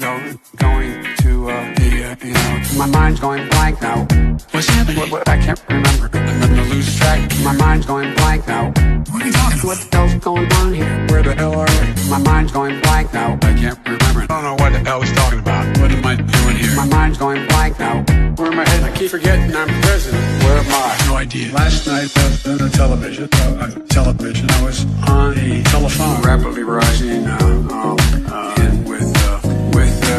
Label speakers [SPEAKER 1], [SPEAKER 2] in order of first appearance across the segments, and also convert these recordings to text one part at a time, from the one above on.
[SPEAKER 1] going to my mind's going blank now. What's happening? What, I can't remember. I'm gonna lose track. My mind's going blank now. What are you talking about? What the hell's going on here? Where the hell are we? My mind's going blank now. I can't remember. I don't know what the hell he's talking about. What am I doing here? My mind's going blank now. Where am I headed? I keep forgetting I'm president. Where am I? No idea. Last night I was on television. I was on a telephone. Rapidly rising, and with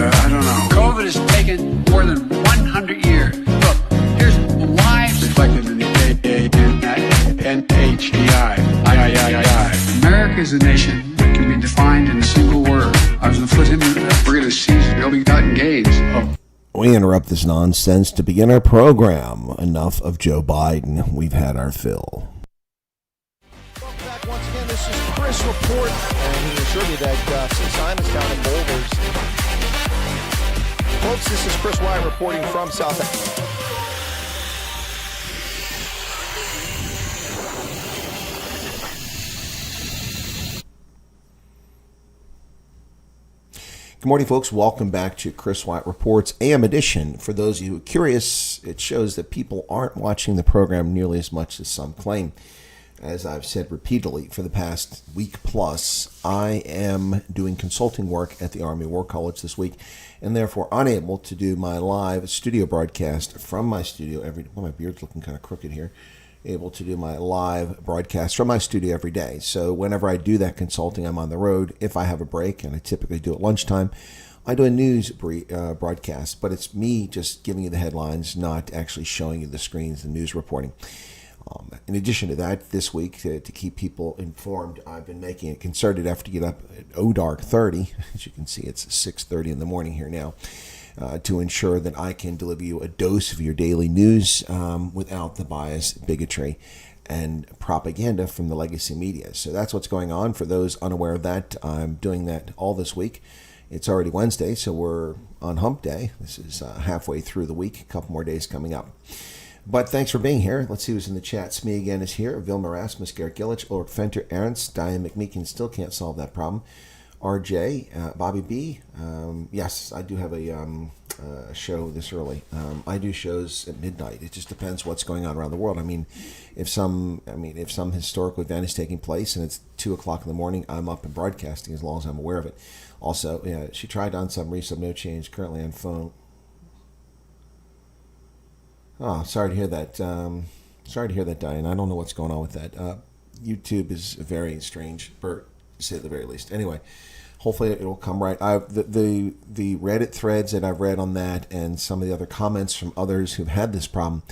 [SPEAKER 1] I don't know. COVID has taken more than 100 years. Look, here's lives reflected in the NHEI. America is a nation that can be defined in a single word. I was going to put him in the brigade of Caesar, ill-begotten gains.
[SPEAKER 2] We interrupt this nonsense to begin our program. Enough of Joe Biden. We've had our fill.
[SPEAKER 3] Welcome back once again. This is Chris Report, and he assured me that St. Simon's down in Boulders. Folks, this is Chris Wyatt reporting from South Africa.
[SPEAKER 2] Good morning, folks. Welcome back to Chris Wyatt Reports AM edition. For those of you who are curious, it shows that people aren't watching the program nearly as much as some claim. As I've said repeatedly for the past week plus, I am doing consulting work at the Army War College this week, and therefore unable to do my live studio broadcast from my studio my beard's looking kind of crooked here. Able to do my live broadcast from my studio every day. So whenever I do that consulting, I'm on the road. If I have a break, and I typically do at lunchtime, I do a news broadcast, but it's me just giving you the headlines, not actually showing you the screens, the news reporting. In addition to that, this week, to keep people informed, I've been making a concerted effort to get up at dark 30. As you can see, it's 6:30 in the morning here now, to ensure that I can deliver you a dose of your daily news without the bias, bigotry, and propaganda from the legacy media. So that's what's going on. For those unaware of that, I'm doing that all this week. It's already Wednesday, so we're on hump day. This is halfway through the week, a couple more days coming up. But thanks for being here. Let's see who's in the chat. Smee again is here. Vilma Rasmus, Garrett Gillich, Lord Fenter, Ernst, Diane McMeekin still can't solve that problem. RJ, Bobby B. Yes, I do have a show this early. I do shows at midnight. It just depends what's going on around the world. If some historical event is taking place and it's 2:00 in the morning, I'm up and broadcasting as long as I'm aware of it. Also, she tried on some resub, no change. Currently on phone. Oh, sorry to hear that. Diane. I don't know what's going on with that. YouTube is very strange, to say the very least. Anyway, hopefully it'll come right. The Reddit threads that I've read on that and some of the other comments from others who've had this problem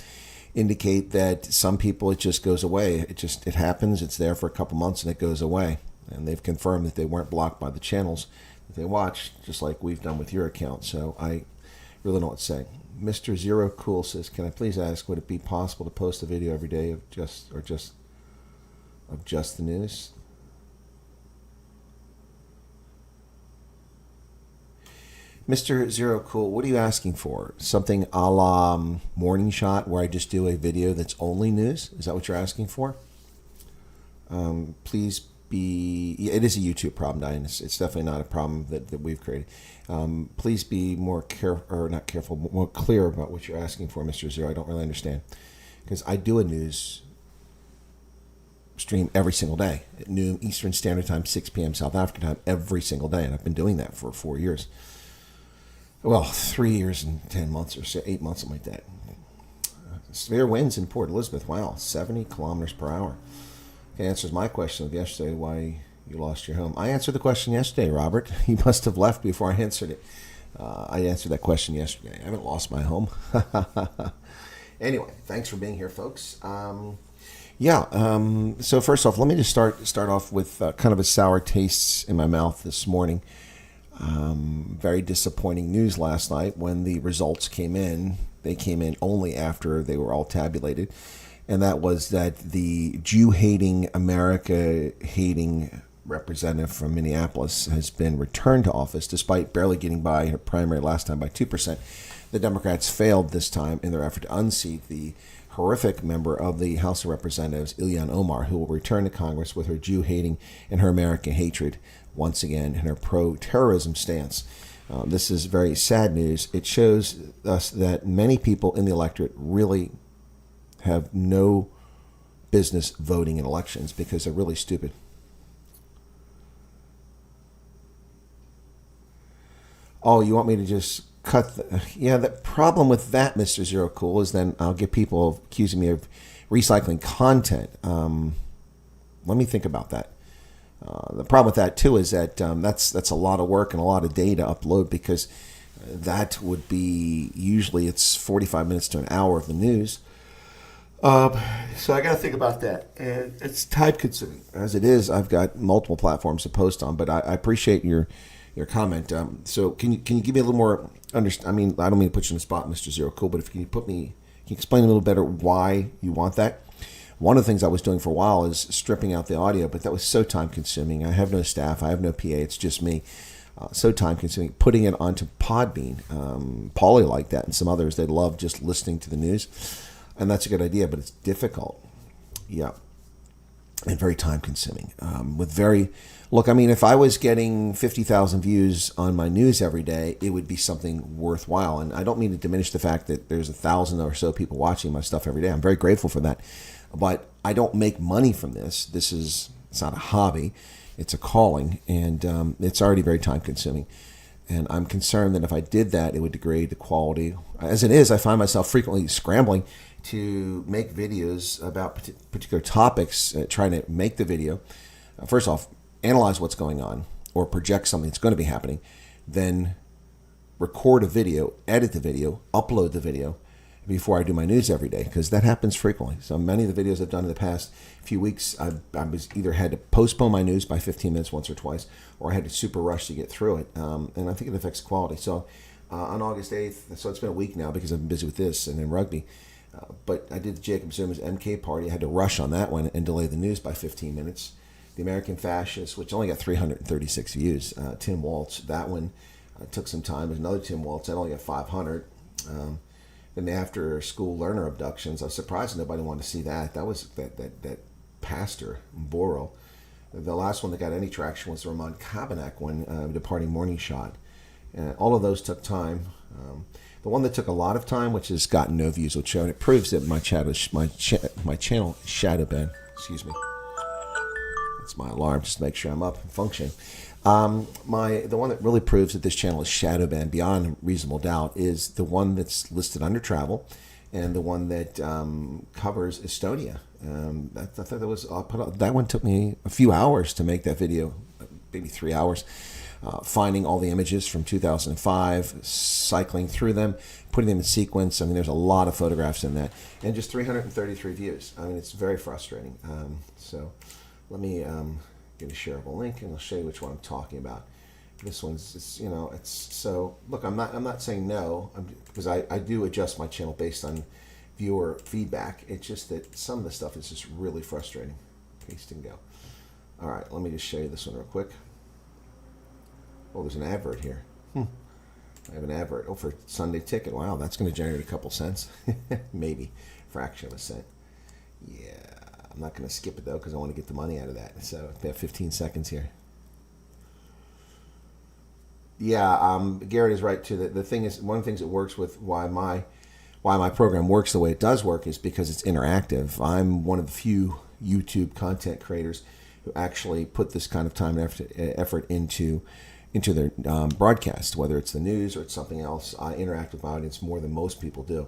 [SPEAKER 2] indicate that some people it just goes away. It happens. It's there for a couple months and it goes away. And they've confirmed that they weren't blocked by the channels that they watched, just like we've done with your account. So I really don't know what to say. Mr. Zero Cool says, "Can I please ask, would it be possible to post a video every day of just the news?" Mr. Zero Cool, what are you asking for? Something a la Morning Shot, where I just do a video that's only news? Is that what you're asking for? Please be. It is a YouTube problem, Diane. It's definitely not a problem that we've created. Please be more more clear about what you're asking for, Mr. Zero. I don't really understand, because I do a news stream every single day at noon Eastern Standard Time, 6 p.m. South African time, every single day, and I've been doing that for 4 years. Well, 3 years and 10 months or 8 months, something like that. Severe winds in Port Elizabeth. Wow, 70 kilometers per hour. Okay, answers my question of yesterday, why you lost your home. I answered the question yesterday, Robert. You must have left before I answered it. I answered that question yesterday. I haven't lost my home. Anyway, thanks for being here, folks. So first off, let me just start off with kind of a sour taste in my mouth this morning. Very disappointing news last night when the results came in. They came in only after they were all tabulated. And that was that the Jew-hating, America-hating representative from Minneapolis has been returned to office despite barely getting by her primary last time by 2%. The Democrats failed this time in their effort to unseat the horrific member of the House of Representatives, Ilhan Omar, who will return to Congress with her Jew-hating and her American hatred once again and her pro-terrorism stance. This is very sad news. It shows us that many people in the electorate really have no business voting in elections because they're really stupid. Oh, you want me to just cut? Yeah, the problem with that, Mr. Zero Cool, is then I'll get people accusing me of recycling content. Let me think about that. The problem with that too is that that's a lot of work and a lot of data to upload, because that would be usually it's 45 minutes to an hour of the news. So I got to think about that, and it's time consuming. As it is, I've got multiple platforms to post on, but I appreciate your comment. So can you give me a little more? I mean, I don't mean to put you in the spot, Mr. Zero Cool, but can you explain a little better why you want that? One of the things I was doing for a while is stripping out the audio, but that was so time consuming. I have no staff. I have no PA. It's just me. So time consuming. Putting it onto Podbean. Paulie liked that, and some others, they love just listening to the news. And that's a good idea, but it's difficult. Yeah. And very time consuming. Look, I mean, if I was getting 50,000 views on my news every day, it would be something worthwhile. And I don't mean to diminish the fact that there's 1,000 or so people watching my stuff every day. I'm very grateful for that. But I don't make money from this. It's not a hobby. It's a calling. And it's already very time consuming. And I'm concerned that if I did that, it would degrade the quality. As it is, I find myself frequently scrambling to make videos about particular topics, trying to make the video. First off, analyze what's going on or project something that's going to be happening. Then record a video, edit the video, upload the video before I do my news every day, because that happens frequently. So many of the videos I've done in the past few weeks, I was either had to postpone my news by 15 minutes once or twice, or I had to super rush to get through it. And I think it affects quality. So on August 8th, so it's been a week now because I've been busy with this and in rugby, but I did the Jacob Zuma's MK party. I had to rush on that one and delay the news by 15 minutes. The American Fascist, which only got 336 views. Tim Waltz, that one took some time. There's another Tim Waltz, that only got 500. Then the after school learner abductions, I was surprised nobody wanted to see that. That was that pastor, Boro. The last one that got any traction was the Ramon Cabernac one, Departing Morning Shot. All of those took time. The one that took a lot of time, which has gotten no views, which showed it proves that my channel shadow banned. Excuse me. That's my alarm, just to make sure I'm up and functioning. The one that really proves that this channel is shadow banned beyond reasonable doubt is the one that's listed under travel, and the one that covers Estonia. I thought that was that one took me a few hours to make that video, maybe 3 hours. Finding all the images from 2005, cycling through them, putting them in sequence. I mean, there's a lot of photographs in that, and just 333 views. I mean, it's very frustrating. So let me get a shareable link, and I'll show you which one I'm talking about. This one's, it's so. Look, I'm not saying no, because I do adjust my channel based on viewer feedback. It's just that some of the stuff is just really frustrating. Paste and go. All right, let me just show you this one real quick. Oh, there's an advert here. I have an advert. Oh, for Sunday Ticket. Wow, that's going to generate a couple cents. Maybe. Fraction of a cent. Yeah. I'm not going to skip it, though, because I want to get the money out of that. So we have 15 seconds here. Yeah, Garrett is right, too. The thing is, one of the things that works with why my program works the way it does work is because it's interactive. I'm one of the few YouTube content creators who actually put this kind of time and effort into their broadcast, whether it's the news or it's something else. I interact with my audience more than most people do.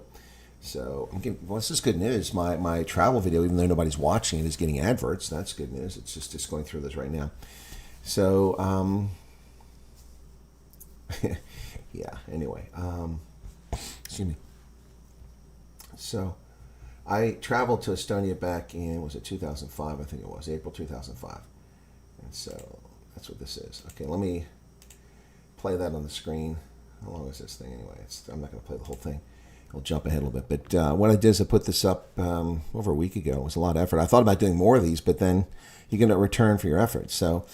[SPEAKER 2] So, this is good news. My travel video, even though nobody's watching it, is getting adverts. That's good news. It's just going through this right now. So, yeah, anyway. Excuse me. So, I traveled to Estonia back in, was it 2005? I think it was, April 2005. And so, that's what this is. Okay, let me play that on the screen. How long is this thing anyway? I'm not going to play the whole thing. I'll jump ahead a little bit. But what I did is I put this up over a week ago. It was a lot of effort. I thought about doing more of these, but then you get a return for your effort. So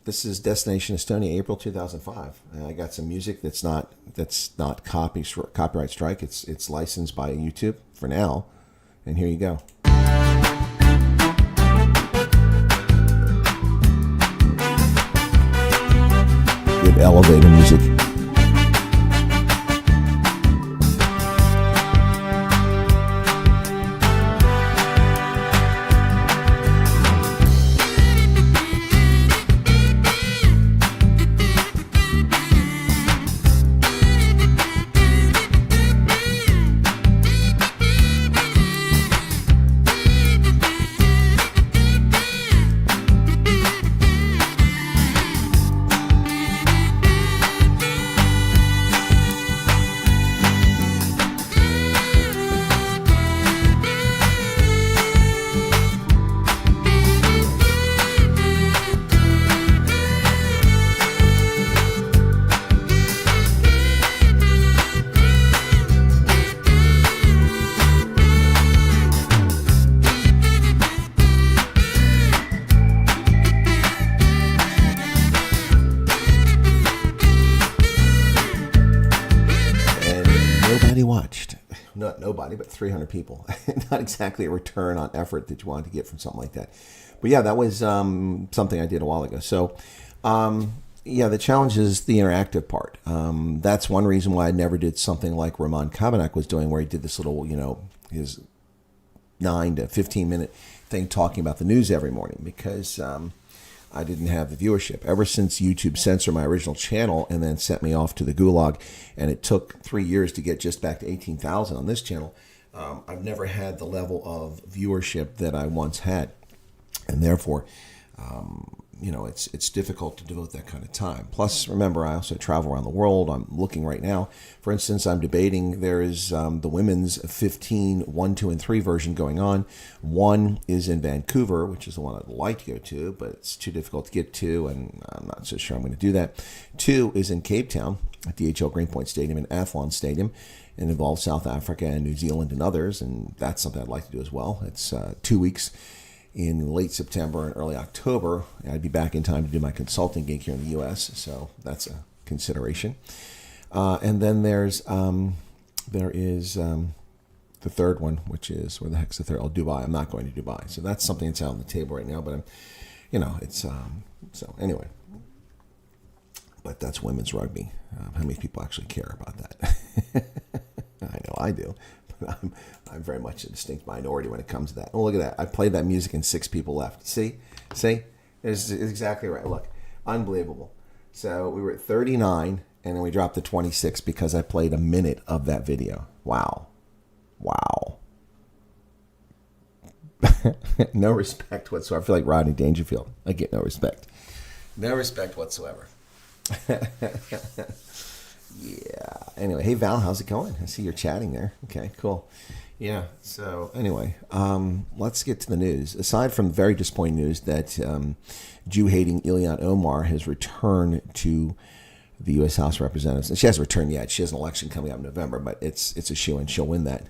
[SPEAKER 2] this is Destination Estonia, April 2005. I got some music that's not copyright strike. It's licensed by YouTube for now. And here you go. Good elevator music. nobody, but 300 people. Not exactly a return on effort that you wanted to get from something like that. But yeah, that was something I did a while ago. So yeah, the challenge is the interactive part. That's one reason why I never did something like Ramon Kabanak was doing, where he did this little, his 9 to 15 minute thing talking about the news every morning, because I didn't have the viewership. Ever since YouTube censored my original channel and then sent me off to the gulag, and it took 3 years to get just back to 18,000 on this channel, I've never had the level of viewership that I once had. And therefore, it's difficult to devote that kind of time. Plus, remember, I also travel around the world. I'm looking right now. For instance, I'm debating, there is the women's 15, 1, 2, and 3 version going on. One is in Vancouver, which is the one I'd like to go to, but it's too difficult to get to, and I'm not so sure I'm going to do that. 2 is in Cape Town at DHL Greenpoint Stadium and Athlon Stadium. It involves South Africa and New Zealand and others, and that's something I'd like to do as well. It's 2 weeks in late September and early October. I'd be back in time to do my consulting gig here in the U.S., so that's a consideration. And then there is the third one, which is, where the heck's the third? Dubai. I'm not going to Dubai, so that's something that's out on the table right now. But it's so anyway. But that's women's rugby. How many people actually care about that? I know I do. I'm very much a distinct minority when it comes to that. Oh, look at that. I played that music and 6 people left. See? It's exactly right. Look, unbelievable. So we were at 39, and then we dropped to 26 because I played a minute of that video. Wow. No respect whatsoever. I feel like Rodney Dangerfield. I get no respect. No respect whatsoever. Yeah. Anyway, hey Val, how's it going? I see you're chatting there. Okay, cool. Yeah. So anyway, let's get to the news. Aside from very disappointing news that Jew-hating Ilhan Omar has returned to the U.S. House of Representatives, and she hasn't returned yet. She has an election coming up in November, but it's a shoo-in. She'll win that.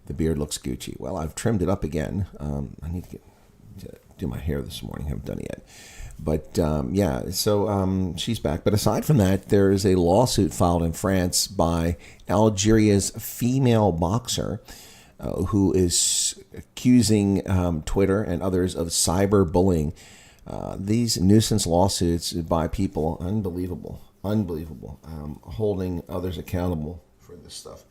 [SPEAKER 2] The beard looks Gucci. Well, I've trimmed it up again. I need to do my hair this morning. I haven't done it yet. But yeah, so she's back. But aside from that, there is a lawsuit filed in France by Algeria's female boxer who is accusing Twitter and others of cyberbullying. These nuisance lawsuits by people, unbelievable, holding others accountable for this stuff.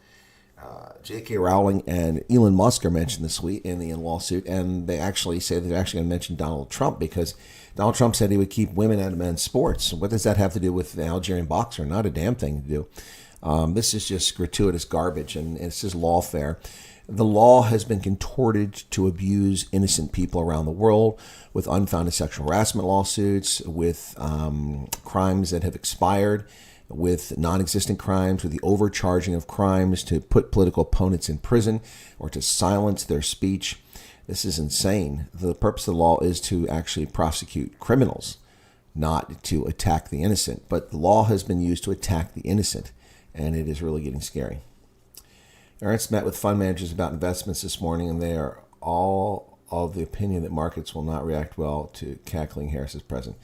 [SPEAKER 2] J.K. Rowling and Elon Musk are mentioned this week in the lawsuit, and they actually say they're actually going to mention Donald Trump, because Donald Trump said he would keep women out of men's sports. What does that have to do with the Algerian boxer? Not a damn thing to do. This is just gratuitous garbage, and it's just lawfare. The law has been contorted to abuse innocent people around the world with unfounded sexual harassment lawsuits, with crimes that have expired, with non-existent crimes, with the overcharging of crimes to put political opponents in prison or to silence their speech. This is insane. The purpose of the law is to actually prosecute criminals, not to attack the innocent. But the law has been used to attack the innocent, and it is really getting scary. Ernst met with fund managers about investments this morning, and they are all of the opinion that markets will not react well to cackling Harris's president.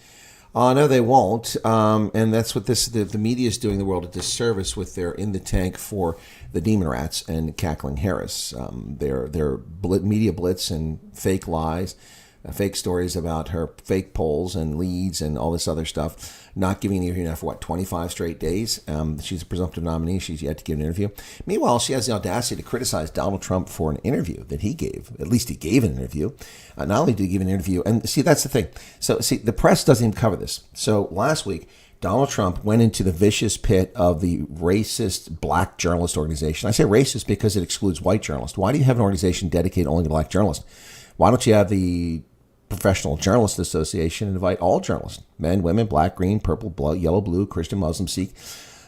[SPEAKER 2] No, they won't, and that's what the media is doing the world a disservice with their in the tank for the demon rats and cackling Harris. Their media blitz and fake lies, fake stories about her fake polls and leads and all this other stuff. Not giving an interview now for 25 straight days. She's a presumptive nominee. She's yet to give an interview. Meanwhile, she has the audacity to criticize Donald Trump for an interview that he gave. At least he gave an interview. Not only did he give an interview, and see, that's the thing. So, see, the press doesn't even cover this. So last week, Donald Trump went into the vicious pit of the racist black journalist organization. I say racist because it excludes white journalists. Why do you have an organization dedicated only to black journalists? Why don't you have the Professional Journalists Association and invite all journalists, men, women, black, green, purple, blue, yellow, blue, Christian, Muslim, Sikh?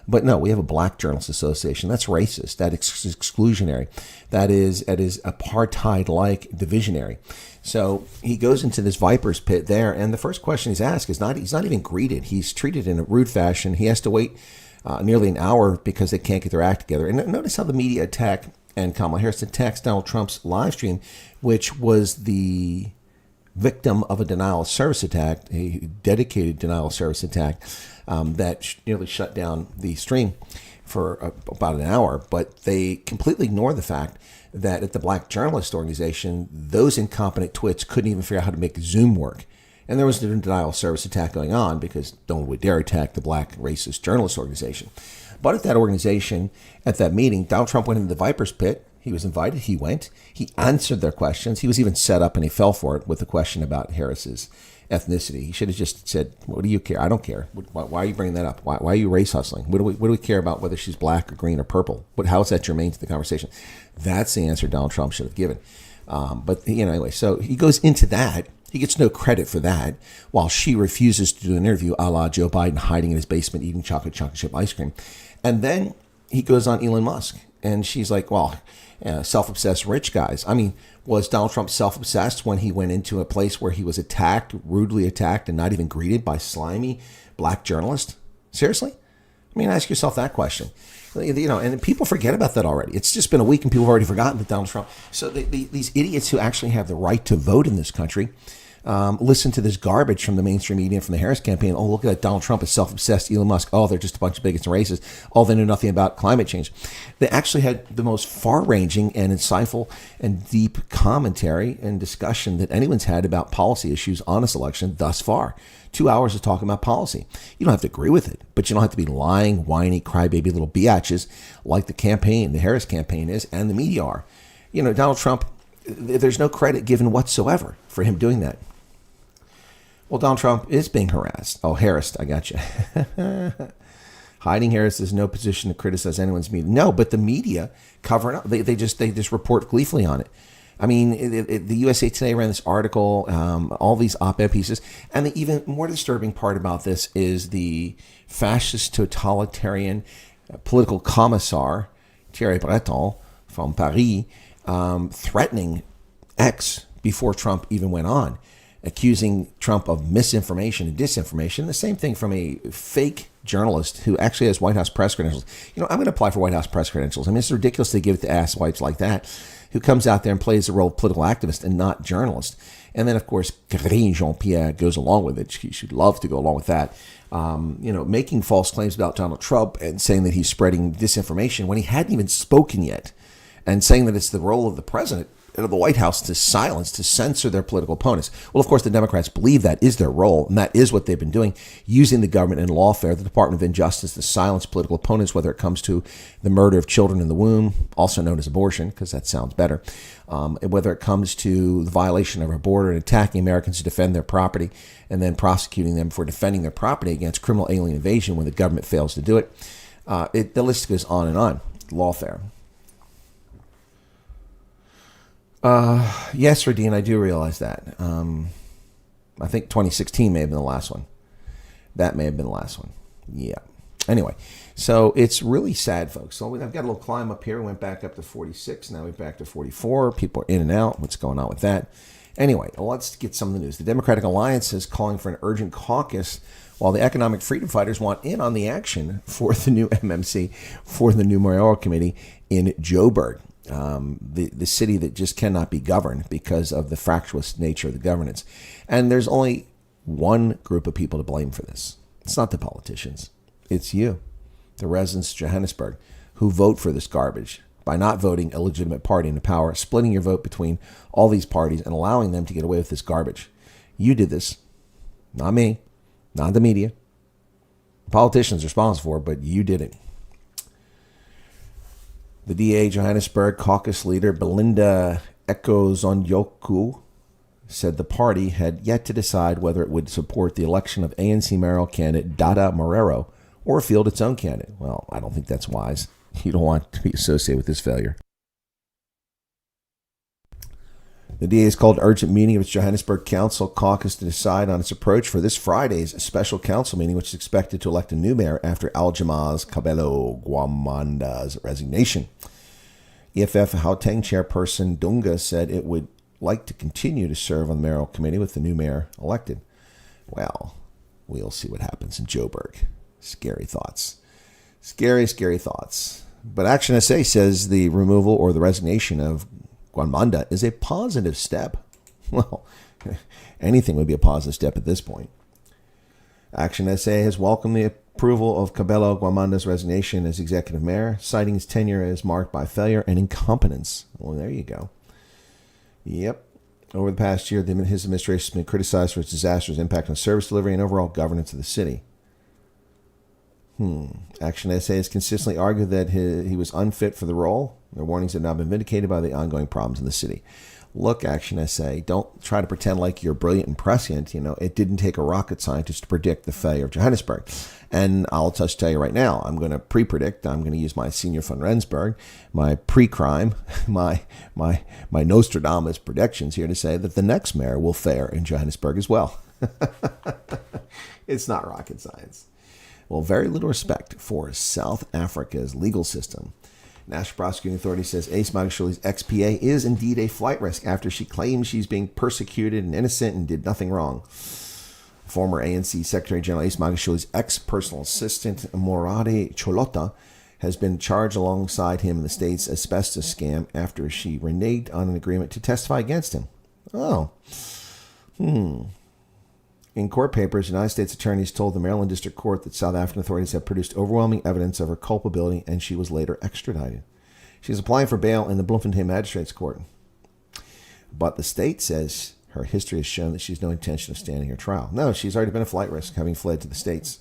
[SPEAKER 2] But no, we have a Black Journalists Association. That's racist. That is exclusionary. That is apartheid-like divisionary. So he goes into this viper's pit there, and the first question he's asked is he's not even greeted. He's treated in a rude fashion. He has to wait nearly an hour because they can't get their act together. And notice how the media attack, and Kamala Harris attacks Donald Trump's live stream, which was the victim of a denial of service attack, a dedicated denial of service attack that nearly shut down the stream. for about an hour, but they completely ignore the fact that at the Black Journalist Organization, those incompetent twits couldn't even figure out how to make Zoom work. And there was a denial of service attack going on because no one would dare attack the Black Racist Journalist Organization. But at that organization, at that meeting, Donald Trump went into the Viper's Pit. He was invited. He went. He answered their questions. He was even set up, and he fell for it with a question about Harris's ethnicity. He should have just said, "What do you care? I don't care. Why are you bringing that up? Why are you race hustling? What do we care about whether she's black or green or purple? How is that germane to the conversation?" That's the answer Donald Trump should have given. But anyway, so he goes into that. He gets no credit for that, while she refuses to do an interview a la Joe Biden hiding in his basement eating chocolate chip ice cream. And then he goes on Elon Musk, and she's like, well, self-obsessed rich guys. I mean, was Donald Trump self-obsessed when he went into a place where he was attacked, rudely attacked, and not even greeted by slimy black journalists? Seriously? I mean, ask yourself that question. And people forget about that already. It's just been a week and people have already forgotten that Donald Trump. So these idiots who actually have the right to vote in this country listen to this garbage from the mainstream media and from the Harris campaign. Oh, look at that. Donald Trump is self-obsessed. Elon Musk. Oh, they're just a bunch of bigots and racists. Oh, they know nothing about climate change. They actually had the most far-ranging and insightful and deep commentary and discussion that anyone's had about policy issues on this election thus far. 2 hours of talking about policy. You don't have to agree with it, but you don't have to be lying, whiny, crybaby little biatches like the campaign, the Harris campaign is, and the media are. Donald Trump, there's no credit given whatsoever for him doing that. Well, Donald Trump is being harassed. Oh, harassed. I got you. Hiding Harris is no position to criticize anyone's media. No, but the media cover it up. They just report gleefully on it. I mean, the USA Today ran this article, all these op-ed pieces. And the even more disturbing part about this is the fascist totalitarian political commissar, Thierry Breton from Paris, threatening X before Trump even went on, accusing Trump of misinformation and disinformation. The same thing from a fake journalist who actually has White House press credentials. I'm going to apply for White House press credentials. I mean, it's ridiculous to give it to asswipes like that, who comes out there and plays the role of political activist and not journalist. And then, of course, Karine Jean-Pierre goes along with it. She'd love to go along with that. Making false claims about Donald Trump and saying that he's spreading disinformation when he hadn't even spoken yet, and saying that it's the role of the president of the White House to silence, to censor their political opponents. Well, of course, the Democrats believe that is their role, and that is what they've been doing, using the government and lawfare, the Department of Injustice, to silence political opponents, whether it comes to the murder of children in the womb, also known as abortion, because that sounds better, whether it comes to the violation of our border and attacking Americans to defend their property, and then prosecuting them for defending their property against criminal alien invasion when the government fails to do it. The list goes on and on. Lawfare. Yes, Radine, I do realize that. I think 2016 may have been the last one. That may have been the last one. Yeah. Anyway, so it's really sad, folks. So I've got a little climb up here. We went back up to 46. Now we're back to 44. People are in and out. What's going on with that? Anyway, let's get some of the news. The Democratic Alliance is calling for an urgent caucus while the economic freedom fighters want in on the action for the new MMC, for the new mayoral committee in Joburg. The city that just cannot be governed because of the fractious nature of the governance. And there's only one group of people to blame for this. It's not the politicians. It's you, the residents of Johannesburg, who vote for this garbage by not voting a legitimate party into power, splitting your vote between all these parties and allowing them to get away with this garbage. You did this. Not me. Not the media. Politicians are responsible for it, but you did it. The DA Johannesburg caucus leader Belinda Ekozonyoku said the party had yet to decide whether it would support the election of ANC mayoral candidate Dada Marrero or field its own candidate. Well, I don't think that's wise. You don't want to be associated with this failure. The DA has called an urgent meeting of its Johannesburg Council caucus to decide on its approach for this Friday's special council meeting, which is expected to elect a new mayor after Aljama's Kabelo Gwamanda's resignation. EFF Gauteng chairperson Dunga said it would like to continue to serve on the mayoral committee with the new mayor elected. Well, we'll see what happens in Joburg. Scary thoughts. Scary, scary thoughts. But Action SA says the removal or the resignation of Gwamanda is a positive step. Well, anything would be a positive step at this point. Action SA has welcomed the Approval of Cabello Guamanda's resignation as executive mayor, citing his tenure as marked by failure and incompetence. Well, there you go. Yep. Over the past year, his administration has been criticized for its disastrous impact on service delivery and overall governance of the city. Action SA has consistently argued that he was unfit for the role. Their warnings have now been vindicated by the ongoing problems in the city. Look, Action SA, don't try to pretend like you're brilliant and prescient. You know, it didn't take a rocket scientist to predict the failure of Johannesburg. And I'll just tell you right now, I'm going to pre-predict. I'm going to use my senior von Rensburg, my pre-crime, my Nostradamus predictions here to say that the next mayor will fare in Johannesburg as well. It's not rocket science. Well, very little respect for South Africa's legal system. National Prosecuting Authority says Ace Magashuli's ex-PA is indeed a flight risk after she claims she's being persecuted and innocent and did nothing wrong. Former ANC Secretary General Ace Magashuli's ex-personal assistant, Moradi Cholota, has been charged alongside him in the state's asbestos scam after she reneged on an agreement to testify against him. In court papers, United States attorneys told the Maryland District Court that South African authorities have produced overwhelming evidence of her culpability, and she was later extradited. She is applying for bail in the Bloemfontein Magistrates Court. But the state says her history has shown that she has no intention of standing her trial. No, she's already been a flight risk, having fled to the States.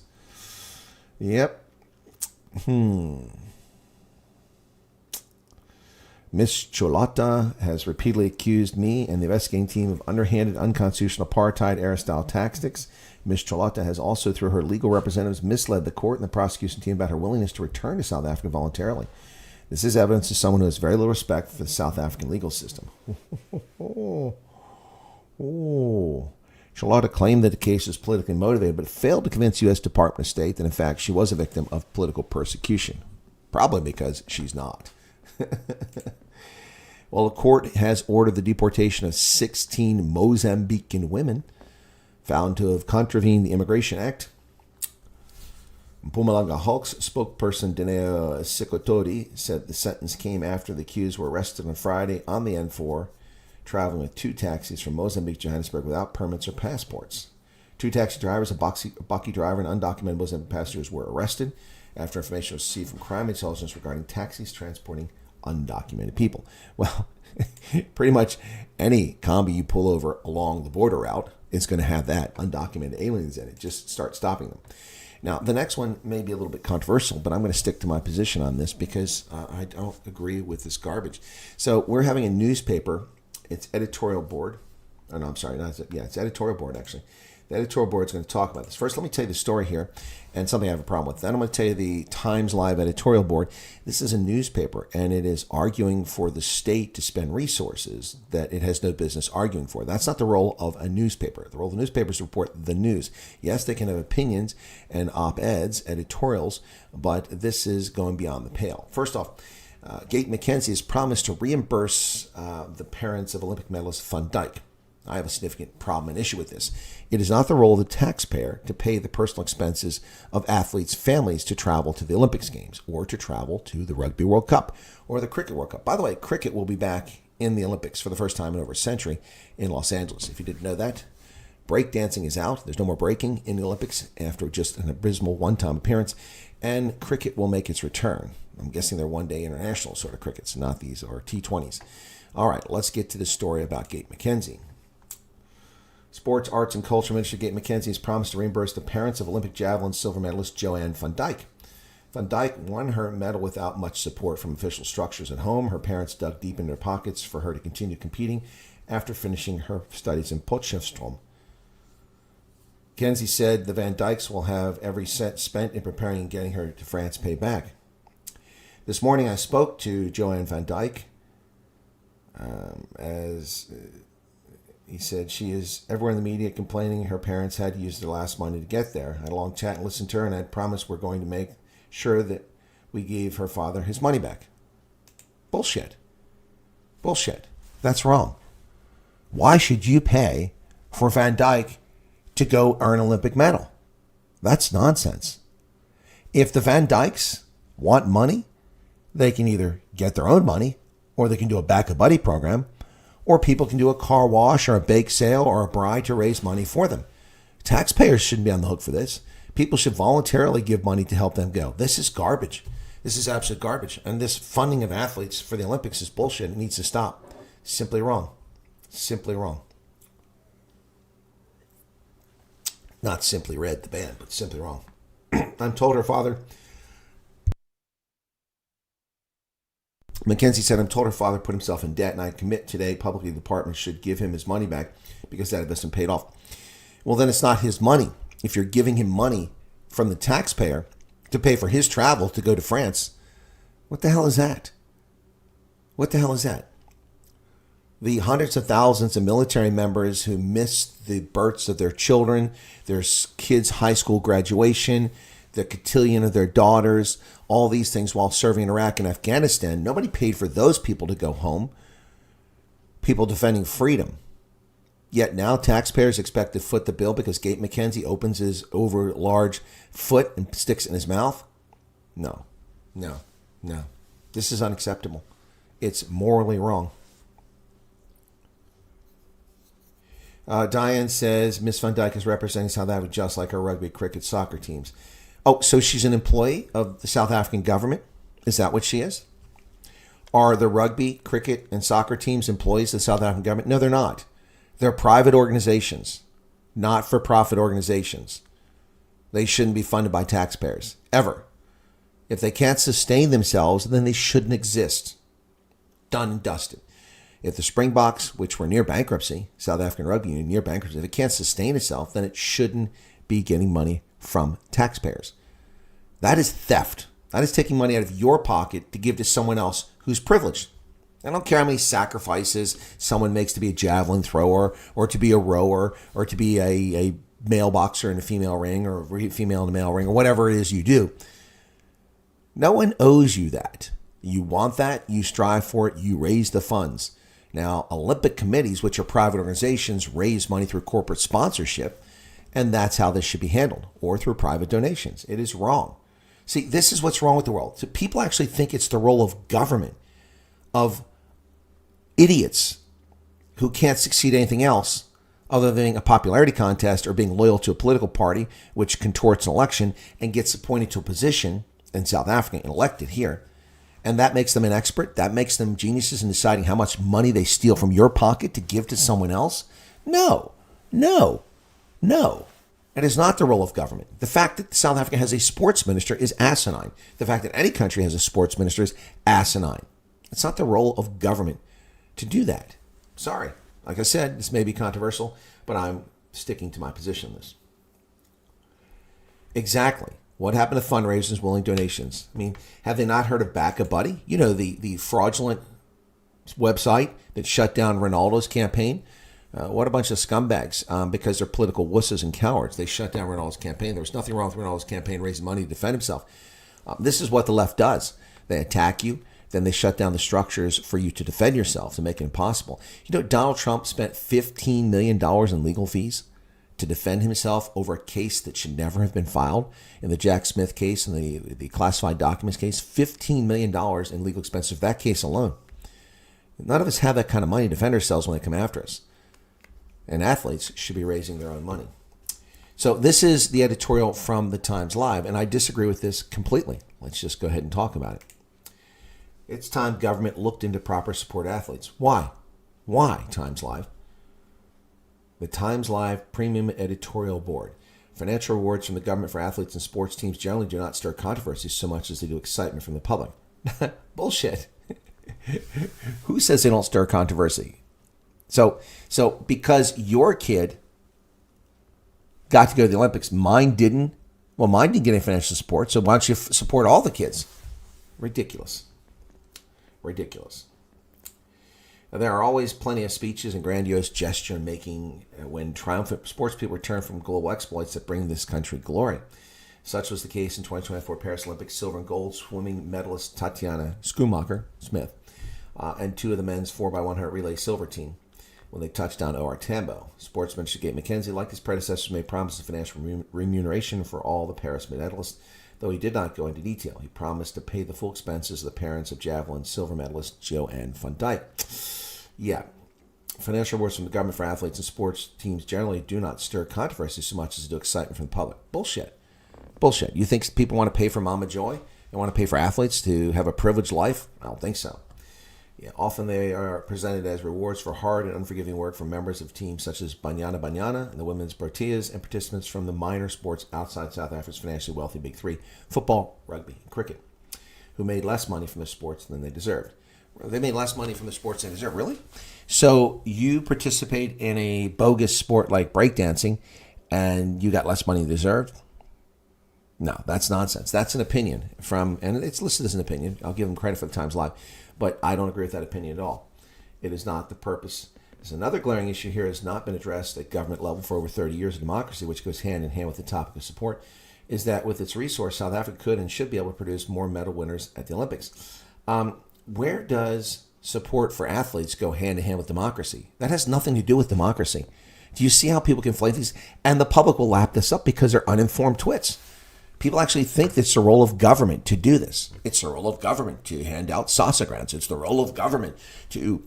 [SPEAKER 2] Yep. Ms. Cholota has repeatedly accused me and the investigating team of underhanded, unconstitutional apartheid-era-style tactics. Ms. Cholota has also, through her legal representatives, misled the court and the prosecution team about her willingness to return to South Africa voluntarily. This is evidence of someone who has very little respect for the South African legal system. Cholota claimed that the case was politically motivated, but failed to convince U.S. Department of State that, in fact, she was a victim of political persecution. Probably because she's not. Well, the court has ordered the deportation of 16 Mozambican women found to have contravened the Immigration Act. Mpumalanga Hulk's spokesperson, Dineo Sikotori, said the sentence came after the accused were arrested on Friday on the N4, traveling with 2 taxis from Mozambique to Johannesburg without permits or passports. 2 taxi drivers, a Baki driver, and undocumented Mozambique passengers were arrested after information was received from crime intelligence regarding taxis transporting undocumented people. Well, pretty much any combi you pull over along the border route is going to have that undocumented aliens in it. Just start stopping them. Now, the next one may be a little bit controversial, but I'm going to stick to my position on this because I don't agree with this garbage. So we're having a newspaper. It's editorial board. Oh, no, I'm sorry. It's editorial board, actually. The editorial board is going to talk about this. First, let me tell you the story here and something I have a problem with. Then I'm going to tell you the Times Live editorial board. This is a newspaper, and it is arguing for the state to spend resources that it has no business arguing for. That's not the role of a newspaper. The role of the newspaper is to report the news. Yes, they can have opinions and op-eds, editorials, but this is going beyond the pale. First off, Gate McKenzie has promised to reimburse the parents of Olympic medalist Van Dijk. I have a significant problem and issue with this. It is not the role of the taxpayer to pay the personal expenses of athletes' families to travel to the Olympics Games or to travel to the Rugby World Cup or the Cricket World Cup. By the way, cricket will be back in the Olympics for the first time in over a century in Los Angeles. If you didn't know that, breakdancing is out. There's no more breaking in the Olympics after just an abysmal one-time appearance, and cricket will make its return. I'm guessing they're one-day international sort of crickets, not these or T20s. All right, let's get to the story about Gate McKenzie. Sports, Arts, and Culture Minister Gate McKenzie has promised to reimburse the parents of Olympic javelin silver medalist Joanne Van Dijk. Van Dijk won her medal without much support from official structures at home. Her parents dug deep in their pockets for her to continue competing after finishing her studies in Potchefstroom. McKenzie said the Van Dijks will have every cent spent in preparing and getting her to France paid back. This morning I spoke to Joanne Van Dijk he said she is everywhere in the media complaining her parents had to use their last money to get there. I had a long chat and listened to her, and I had promised we're going to make sure that we gave her father his money back. Bullshit. That's wrong. Why should you pay for Van Dijk to go earn an Olympic medal? That's nonsense. If the Van Dijks want money, they can either get their own money or they can do a back-a-buddy program, or people can do a car wash or a bake sale or a bride to raise money for them. Taxpayers shouldn't be on the hook for this. People should voluntarily give money to help them go. This is garbage. This is absolute garbage. And this funding of athletes for the Olympics is bullshit. It needs to stop. Simply wrong. Simply wrong. Not Simply Red, the band, but simply wrong. I'm told her father... Mackenzie said, I'm told her father put himself in debt, and I commit today publicly the department should give him his money back because that investment paid off. Well, then it's not his money. If you're giving him money from the taxpayer to pay for his travel to go to France, what the hell is that? What the hell is that? The hundreds of thousands of military members who missed the births of their children, their kids' high school graduation, the cotillion of their daughters, all these things while serving in Iraq and Afghanistan. Nobody paid for those people to go home. People defending freedom. Yet now taxpayers expect to foot the bill because Gabe McKenzie opens his over large foot and sticks it in his mouth. No. This is unacceptable. It's morally wrong. Diane says Miss Van Dyke is representing South Africa just like our rugby, cricket, soccer teams. Oh, so she's an employee of the South African government? Is that what she is? Are the rugby, cricket, and soccer teams employees of the South African government? No, they're not. They're private organizations, not-for-profit organizations. They shouldn't be funded by taxpayers, ever. If they can't sustain themselves, then they shouldn't exist. Done and dusted. If the Springboks, which were near bankruptcy, South African Rugby Union, near bankruptcy, if it can't sustain itself, then it shouldn't be getting money from taxpayers. That is theft. That is taking money out of your pocket to give to someone else who's privileged. I don't care how many sacrifices someone makes to be a javelin thrower or to be a rower or to be a male boxer in a female ring or a female in a male ring or whatever it is you do. No one owes you that. You want that, you strive for it, you raise the funds. Now, Olympic committees, which are private organizations, raise money through corporate sponsorship, and that's how this should be handled, or through private donations. It is wrong. See, this is what's wrong with the world. So people actually think it's the role of government, of idiots who can't succeed anything else other than being a popularity contest or being loyal to a political party, which contorts an election and gets appointed to a position in South Africa and elected here. And that makes them an expert. That makes them geniuses in deciding how much money they steal from your pocket to give to someone else. No. It is not the role of government. The fact that South Africa has a sports minister is asinine. The fact that any country has a sports minister is asinine. It's not the role of government to do that. Sorry. Like I said, this may be controversial, but I'm sticking to my position on this. Exactly. What happened to fundraisers, willing donations? I mean, have they not heard of Back a Buddy? You know, the fraudulent website that shut down Ronaldo's campaign? What a bunch of scumbags because they're political wusses and cowards. They shut down Ronaldo's campaign. There was nothing wrong with Ronaldo's campaign raising money to defend himself. This is what the left does. They attack you, then they shut down the structures for you to defend yourself to make it impossible. You know, Donald Trump spent $15 million in legal fees to defend himself over a case that should never have been filed. In the Jack Smith case and the classified documents case, $15 million in legal expenses for that case alone. None of us have that kind of money to defend ourselves when they come after us. And athletes should be raising their own money. So this is the editorial from the Times Live, and I disagree with this completely. Let's just go ahead and talk about it. It's time government looked into proper support athletes. Why? Why, Times Live? The Times Live Premium Editorial Board. Financial rewards from the government for athletes and sports teams generally do not stir controversy so much as they do excitement from the public. Bullshit. Who says they don't stir controversy? So because your kid got to go to the Olympics, mine didn't. Well, mine didn't get any financial support, so why don't you support all the kids? Ridiculous. Now, there are always plenty of speeches and grandiose gesture-making when triumphant sports people return from global exploits that bring this country glory. Such was the case in 2024 Paris Olympics silver and gold swimming medalist Tatiana Schumacher-Smith and two of the men's 4x100 relay silver team when they touched down OR Tambo. Sports Minister Gabe McKenzie, like his predecessors, made promises of financial remuneration for all the Paris medalists, though he did not go into detail. He promised to pay the full expenses of the parents of javelin silver medalist Joanne Van Dyke. Yeah, financial rewards from the government for athletes and sports teams generally do not stir controversy so much as to do excitement from the public. Bullshit. Bullshit. You think people want to pay for Mama Joy and want to pay for athletes to have a privileged life? I don't think so. Yeah, often they are presented as rewards for hard and unforgiving work from members of teams such as Banyana Banyana and the women's Proteas and participants from the minor sports outside South Africa's financially wealthy Big Three, football, rugby, and cricket, who made less money from the sports than they deserved. They made less money from the sports than they deserved. Really? So you participate in a bogus sport like breakdancing and you got less money than you deserved? No, that's nonsense. That's an opinion from, and it's listed as an opinion. I'll give them credit for the Times Live, but I don't agree with that opinion at all. It is not the purpose. There's another glaring issue here has not been addressed at government level for over 30 years of democracy, which goes hand in hand with the topic of support, is that with its resource, South Africa could and should be able to produce more medal winners at the Olympics. Where does support for athletes go hand in hand with democracy? That has nothing to do with democracy. Do you see how people conflate these? And the public will lap this up because they're uninformed twits. People actually think it's the role of government to do this. It's the role of government to hand out SASA grants. It's the role of government to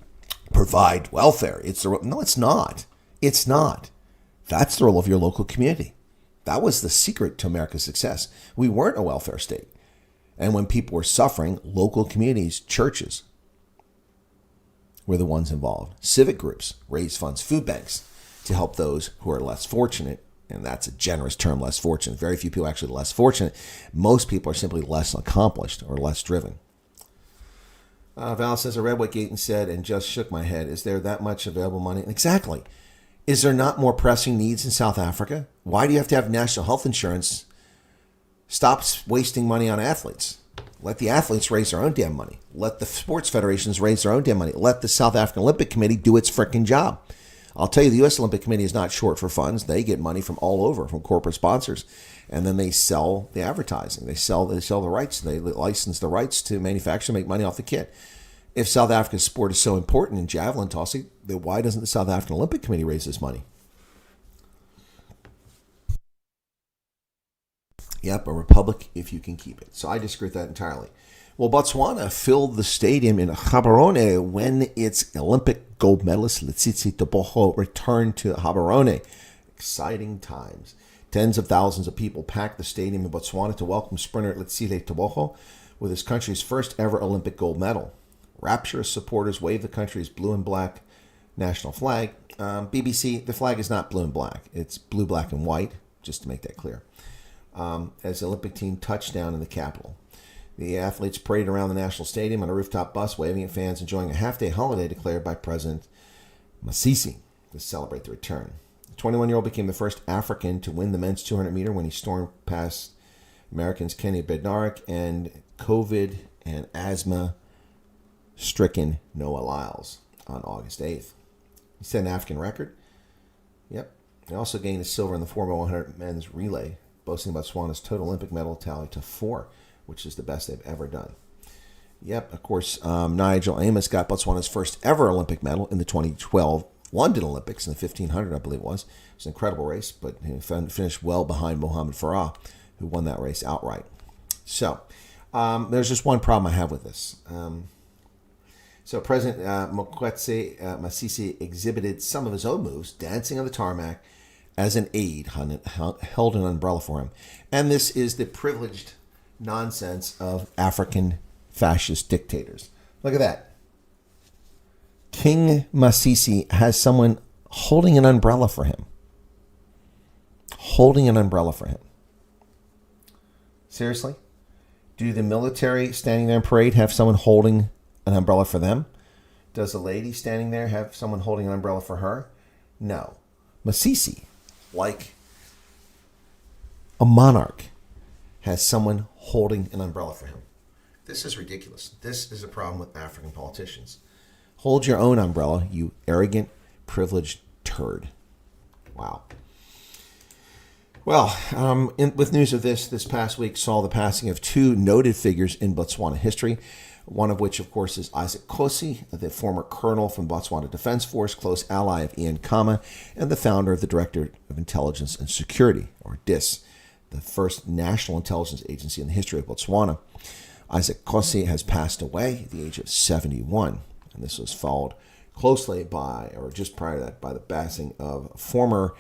[SPEAKER 2] provide welfare. No, it's not. It's not. That's the role of your local community. That was the secret to America's success. We weren't a welfare state. And when people were suffering, local communities, churches were the ones involved. Civic groups raised funds, food banks to help those who are less fortunate. And that's a generous term, less fortunate. Very few people are actually less fortunate. Most people are simply less accomplished or less driven. Val says, I read what Gayton said and just shook my head. Is there that much available money? Exactly. Is there not more pressing needs in South Africa? Why do you have to have national health insurance? Stop wasting money on athletes. Let the athletes raise their own damn money. Let the sports federations raise their own damn money. Let the South African Olympic Committee do its frickin' job. I'll tell you, the U.S. Olympic Committee is not short for funds. They get money from all over, from corporate sponsors, and then they sell the advertising. They sell the rights. They license the rights to manufacture, make money off the kit. If South Africa's sport is so important in javelin tossing, then why doesn't the South African Olympic Committee raise this money? Yep, a republic if you can keep it. So I disagree with that entirely. Well, Botswana filled the stadium in Gaborone when its Olympic gold medalist Letsitsi Tebogo returned to Gaborone. Exciting times. Tens of thousands of people packed the stadium in Botswana to welcome sprinter Letsitsi Tebogo with his country's first ever Olympic gold medal. Rapturous supporters waved the country's blue and black national flag. BBC, the flag is not blue and black. It's blue, black, and white, just to make that clear. As the Olympic team touched down in the capital. The athletes paraded around the national stadium on a rooftop bus, waving at fans, enjoying a half-day holiday declared by President Masisi to celebrate the return. The 21-year-old became the first African to win the men's 200-meter when he stormed past Americans Kenny Bednarik and COVID and asthma-stricken Noah Lyles on August 8th. He set an African record. Yep. He also gained a silver in the 4x100 men's relay, boasting Botswana's total Olympic medal tally to 4, which is the best they've ever done. Yep, of course, Nigel Amos got Botswana's first ever Olympic medal in the 2012 London Olympics in the 1500, I believe it was. It was an incredible race, but he finished well behind Mohamed Farah, who won that race outright. So, there's just one problem I have with this. So President Mokwetsi Masisi exhibited some of his own moves, dancing on the tarmac, as an aide, held an umbrella for him. And this is the privileged nonsense of African fascist dictators. Look at that. King Masisi has someone holding an umbrella for him. Holding an umbrella for him. Seriously? Do the military standing there in parade have someone holding an umbrella for them? Does the lady standing there have someone holding an umbrella for her? No. Masisi, like a monarch, has someone holding an umbrella for him. This is ridiculous. This is a problem with African politicians. Hold your own umbrella, you arrogant, privileged turd. Wow. Well, with news of this past week saw the passing of two noted figures in Botswana history, one of which, of course, is Isaac Kosi, the former colonel from Botswana Defense Force, close ally of Ian Khama, and the founder of the Director of Intelligence and Security, or DIS, the first national intelligence agency in the history of Botswana. Isaac Kosi has passed away at the age of 71, and this was followed closely by, or just prior to that, by the passing of former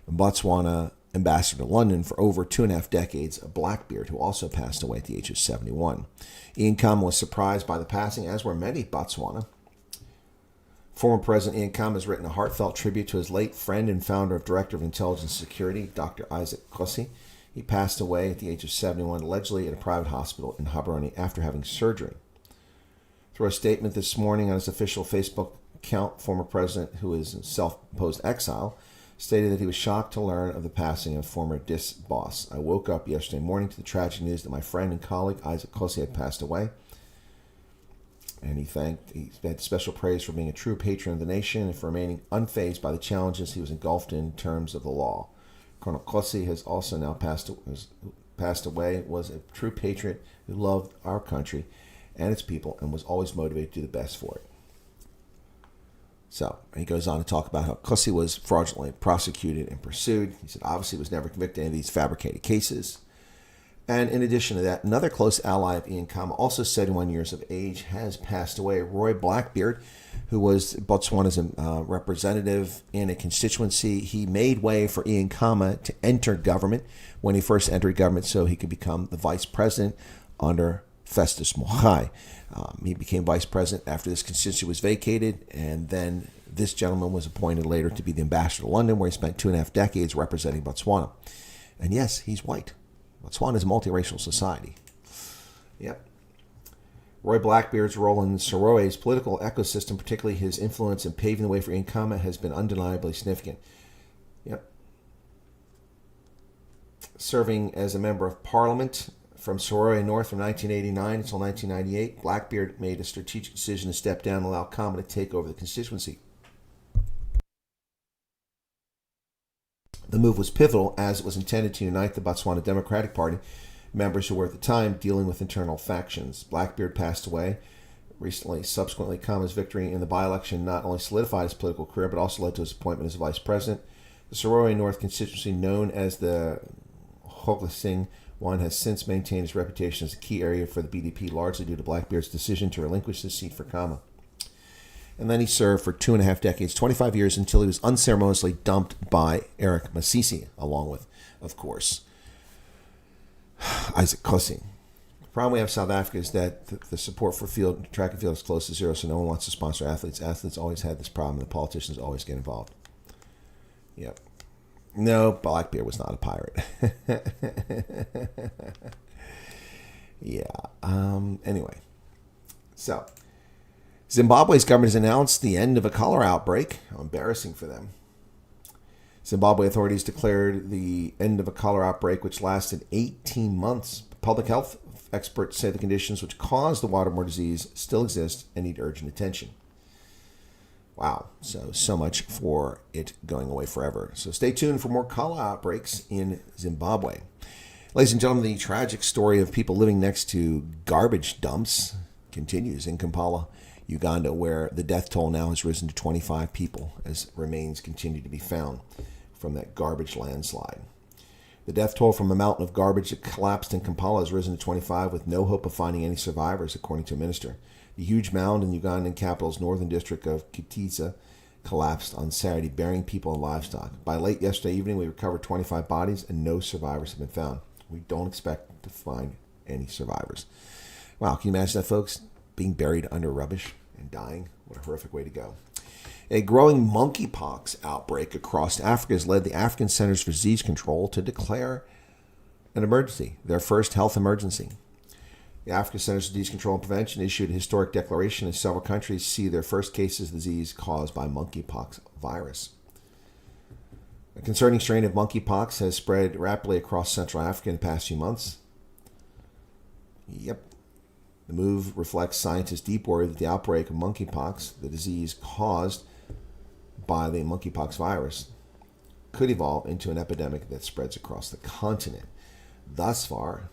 [SPEAKER 2] Botswana ambassador to London for over 2.5 decades, a Blackbeard who also passed away at the age of 71. Ian Khama was surprised by the passing, as were many Botswana. Former President Ian Khama has written a heartfelt tribute to his late friend and founder of Director of Intelligence Security, Dr. Isaac Kosi. He passed away at the age of 71, allegedly at a private hospital in Gaborone after having surgery. Through a statement this morning on his official Facebook account, former president, who is in self-imposed exile, stated that he was shocked to learn of the passing of former DIS boss. I woke up yesterday morning to the tragic news that my friend and colleague Isaac Kosi had passed away. And he had special praise for being a true patron of the nation and for remaining unfazed by the challenges he was engulfed in terms of the law. Colonel Kosi has also now passed away, was a true patriot who loved our country and its people and was always motivated to do the best for it. So, he goes on to talk about how Kosi was fraudulently prosecuted and pursued. He said, obviously, was never convicted in any of these fabricated cases. And in addition to that, another close ally of Ian Khama, also 71 years of age, has passed away. Roy Blackbeard, who was Botswana's representative in a constituency. He made way for Ian Khama to enter government when he first entered government so he could become the vice president under Festus Mogai. He became vice president after this constituency was vacated, and then this gentleman was appointed later to be the ambassador to London, where he spent 2.5 decades representing Botswana. And yes, he's white. Botswana is a multiracial society. Yep. Roy Blackbeard's role in Soroe's political ecosystem, particularly his influence in paving the way for Ian Khama, has been undeniably significant. Yep. Serving as a member of parliament from Soroe North from 1989 until 1998, Blackbeard made a strategic decision to step down and allow Khama to take over the constituency. The move was pivotal as it was intended to unite the Botswana Democratic Party members who were at the time dealing with internal factions. Blackbeard passed away recently. Subsequently, Khama's victory in the by-election not only solidified his political career, but also led to his appointment as vice president. The Soroe North constituency, known as the Hoglasing one, has since maintained its reputation as a key area for the BDP, largely due to Blackbeard's decision to relinquish his seat for Khama. And then he served for 2.5 decades, 25 years, until he was unceremoniously dumped by Eric Masisi, along with, of course, Isaac Kosi. The problem we have in South Africa is that the support for track and field is close to zero, so no one wants to sponsor athletes. Athletes always had this problem, and the politicians always get involved. Yep. No, Blackbeard was not a pirate. Yeah. Anyway. So, Zimbabwe's government has announced the end of a cholera outbreak. How embarrassing for them. Zimbabwe authorities declared the end of a cholera outbreak, which lasted 18 months. Public health experts say the conditions which caused the waterborne disease still exist and need urgent attention. Wow, so much for it going away forever. So stay tuned for more cholera outbreaks in Zimbabwe. Ladies and gentlemen, the tragic story of people living next to garbage dumps continues in Kampala, Uganda, where the death toll now has risen to 25 people as remains continue to be found from that garbage landslide. The death toll from a mountain of garbage that collapsed in Kampala has risen to 25 with no hope of finding any survivors, according to a minister. The huge mound in Ugandan capital's northern district of Kitiza collapsed on Saturday, burying people and livestock. By late yesterday evening, we recovered 25 bodies and no survivors have been found. We don't expect to find any survivors. Wow, can you imagine that, folks? Being buried under rubbish and dying? What a horrific way to go. A growing monkeypox outbreak across Africa has led the African Centers for Disease Control to declare an emergency, their first health emergency. The African Centers for Disease Control and Prevention issued a historic declaration as several countries see their first cases of disease caused by monkeypox virus. A concerning strain of monkeypox has spread rapidly across Central Africa in the past few months. Yep. The move reflects scientists' deep worry that the outbreak of monkeypox, the disease caused by the monkeypox virus, could evolve into an epidemic that spreads across the continent. Thus far,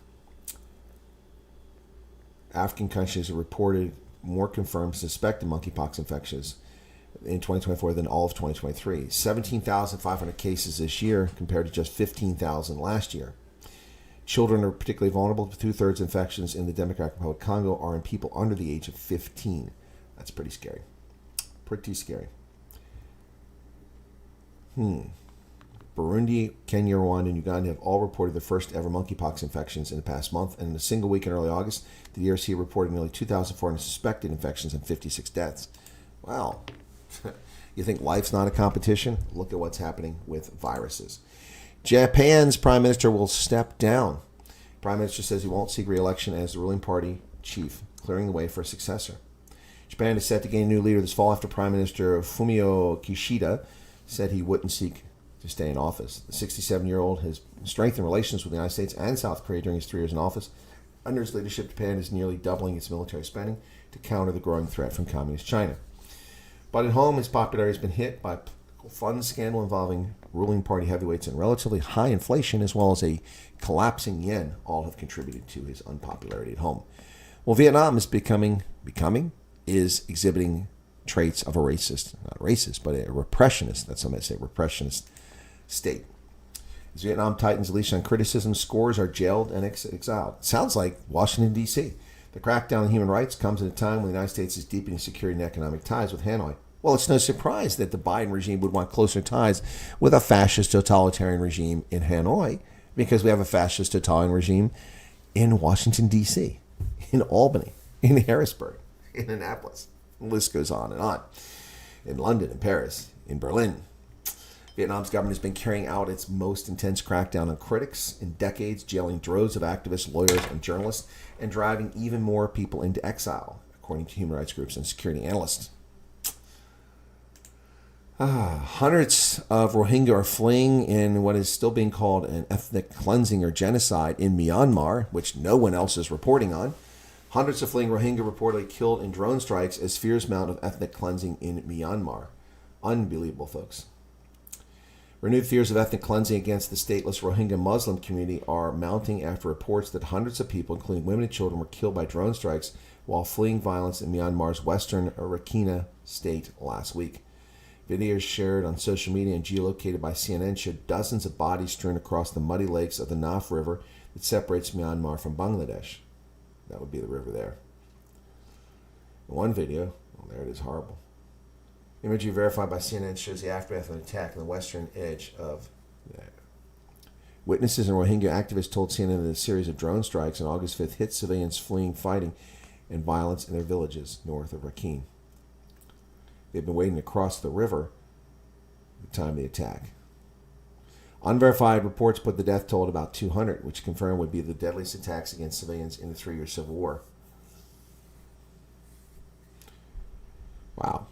[SPEAKER 2] African countries have reported more confirmed suspected monkeypox infections in 2024 than all of 2023. 17,500 cases this year compared to just 15,000 last year. Children are particularly vulnerable to 2/3 infections in the Democratic Republic of Congo are in people under the age of 15. That's pretty scary. Pretty scary. Burundi, Kenya, Rwanda, and Uganda have all reported their first ever monkeypox infections in the past month. And in a single week in early August, the DRC reported nearly 2,400 suspected infections and 56 deaths. Wow. You think life's not a competition? Look at what's happening with viruses. Japan's prime minister will step down. Prime minister says he won't seek re-election as the ruling party chief, clearing the way for a successor. Japan is set to gain a new leader this fall after Prime Minister Fumio Kishida said he wouldn't seek to stay in office. The 67-year-old has strengthened relations with the United States and South Korea during his 3 years in office. Under his leadership, Japan is nearly doubling its military spending to counter the growing threat from communist China. But at home, his popularity has been hit by a fund scandal involving ruling party heavyweights and relatively high inflation, as well as a collapsing yen, all have contributed to his unpopularity at home. Well, Vietnam is is exhibiting traits of a racist, not racist, but a repressionist, that's what I say, repressionist state. As Vietnam tightens the leash on criticism, scores are jailed and exiled. Sounds like Washington, D.C. The crackdown on human rights comes at a time when the United States is deepening security and economic ties with Hanoi. Well, it's no surprise that the Biden regime would want closer ties with a fascist totalitarian regime in Hanoi, because we have a fascist totalitarian regime in Washington, D.C., in Albany, in Harrisburg, in Annapolis. The list goes on and on. In London, in Paris, in Berlin. Vietnam's government has been carrying out its most intense crackdown on critics in decades, jailing droves of activists, lawyers, and journalists, and driving even more people into exile, according to human rights groups and security analysts. Hundreds of Rohingya are fleeing in what is still being called an ethnic cleansing or genocide in Myanmar, which no one else is reporting on. Hundreds of fleeing Rohingya reportedly killed in drone strikes as fears mount of ethnic cleansing in Myanmar. Unbelievable, folks. Renewed fears of ethnic cleansing against the stateless Rohingya Muslim community are mounting after reports that hundreds of people, including women and children, were killed by drone strikes while fleeing violence in Myanmar's western Rakhine state last week. Videos shared on social media and geolocated by CNN showed dozens of bodies strewn across the muddy lakes of the Naf River that separates Myanmar from Bangladesh. That would be the river there. In one video, there it is, horrible. Imagery verified by CNN shows the aftermath of an attack on the western edge of there. Witnesses and Rohingya activists told CNN that a series of drone strikes on August 5th hit civilians fleeing fighting and violence in their villages north of Rakhine. They've been waiting to cross the river at the time of the attack. Unverified reports put the death toll at about 200, which confirmed would be the deadliest attacks against civilians in the 3-year civil war. Wow.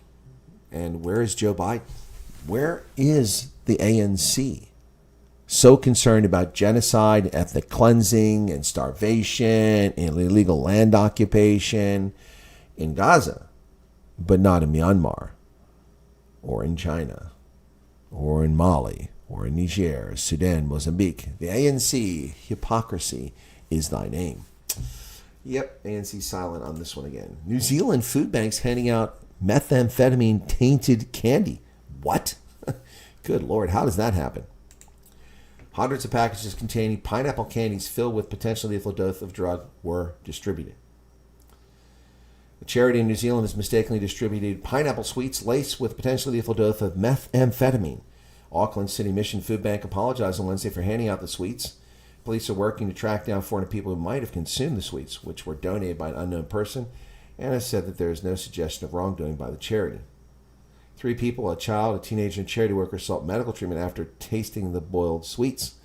[SPEAKER 2] And where is Joe Biden? Where is the ANC? So concerned about genocide, ethnic cleansing, and starvation, and illegal land occupation in Gaza, but not in Myanmar, or in China, or in Mali, or in Niger, Sudan, Mozambique. The ANC, hypocrisy is thy name. Yep, ANC silent on this one again. New Zealand food banks handing out methamphetamine-tainted candy. What? Good Lord, how does that happen? Hundreds of packages containing pineapple candies filled with potentially lethal dose of drug were distributed. A charity in New Zealand has mistakenly distributed pineapple sweets laced with potentially lethal dose of methamphetamine. Auckland City Mission Food Bank apologized on Wednesday for handing out the sweets. Police are working to track down 400 people who might have consumed the sweets, which were donated by an unknown person, and has said that there is no suggestion of wrongdoing by the charity. 3 people, a child, a teenager, and charity worker sought medical treatment after tasting the boiled sweets.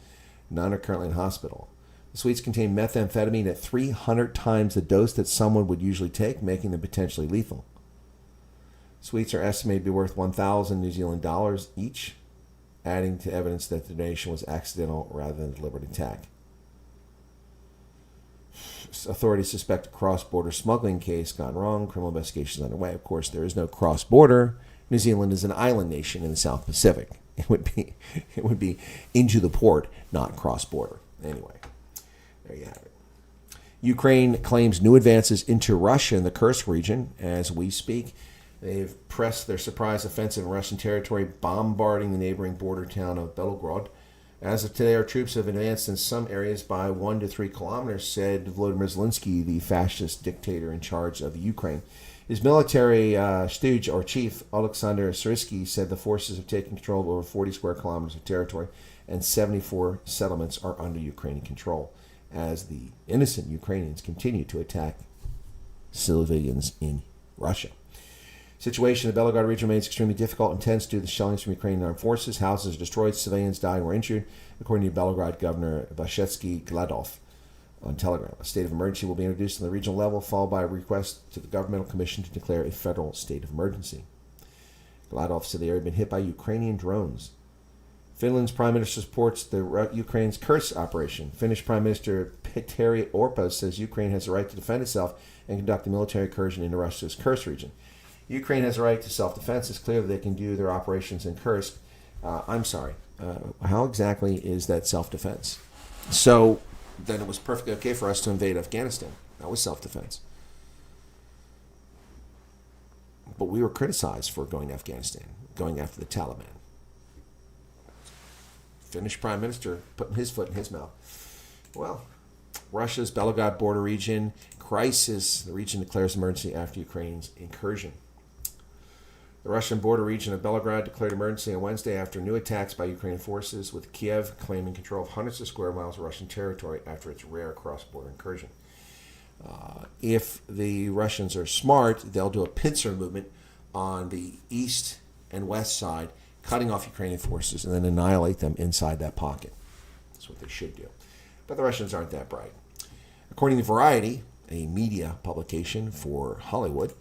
[SPEAKER 2] None are currently in hospital. The sweets contain methamphetamine at 300 times the dose that someone would usually take, making them potentially lethal. Sweets are estimated to be worth 1,000 New Zealand dollars each, adding to evidence that the donation was accidental rather than a deliberate attack. Authorities suspect a cross-border smuggling case gone wrong. Criminal investigation is underway. Of course, there is no cross-border. New Zealand is an island nation in the South Pacific. It would be into the port, not cross-border. Anyway, there you have it. Ukraine claims new advances into Russia in the Kursk region as we speak. They've pressed their surprise offensive in Russian territory, bombarding the neighboring border town of Belgorod. As of today, our troops have advanced in some areas by 1 to 3 kilometers, said Volodymyr Zelensky, the fascist dictator in charge of Ukraine. His military stooge or chief, Alexander Syrsky, said the forces have taken control of over 40 square kilometers of territory and 74 settlements are under Ukrainian control as the innocent Ukrainians continue to attack civilians in Russia. Situation in the Belgorod region remains extremely difficult and tense due to the shellings from Ukrainian armed forces. Houses are destroyed, civilians died or injured, according to Belgorod Governor Vashetsky Gladov on Telegram. A state of emergency will be introduced on the regional level, followed by a request to the governmental commission to declare a federal state of emergency. Gladov said the area had been hit by Ukrainian drones. Finland's prime minister supports the Ukraine's curse operation. Finnish Prime Minister Petteri Orpo says Ukraine has the right to defend itself and conduct a military incursion into Russia's Kursk region. Ukraine has a right to self-defense. It's clear that they can do their operations in Kursk. I'm sorry. How exactly is that self-defense? So then it was perfectly okay for us to invade Afghanistan. That was self-defense. But we were criticized for going to Afghanistan, going after the Taliban. Finnish Prime Minister putting his foot in his mouth. Well, Russia's Belgorod border region crisis. The region declares emergency after Ukraine's incursion. The Russian border region of Belgorod declared emergency on Wednesday after new attacks by Ukrainian forces, with Kiev claiming control of hundreds of square miles of Russian territory after its rare cross-border incursion. If the Russians are smart, they'll do a pincer movement on the east and west side, cutting off Ukrainian forces and then annihilate them inside that pocket. That's what they should do. But the Russians aren't that bright. According to Variety, a media publication for Hollywood,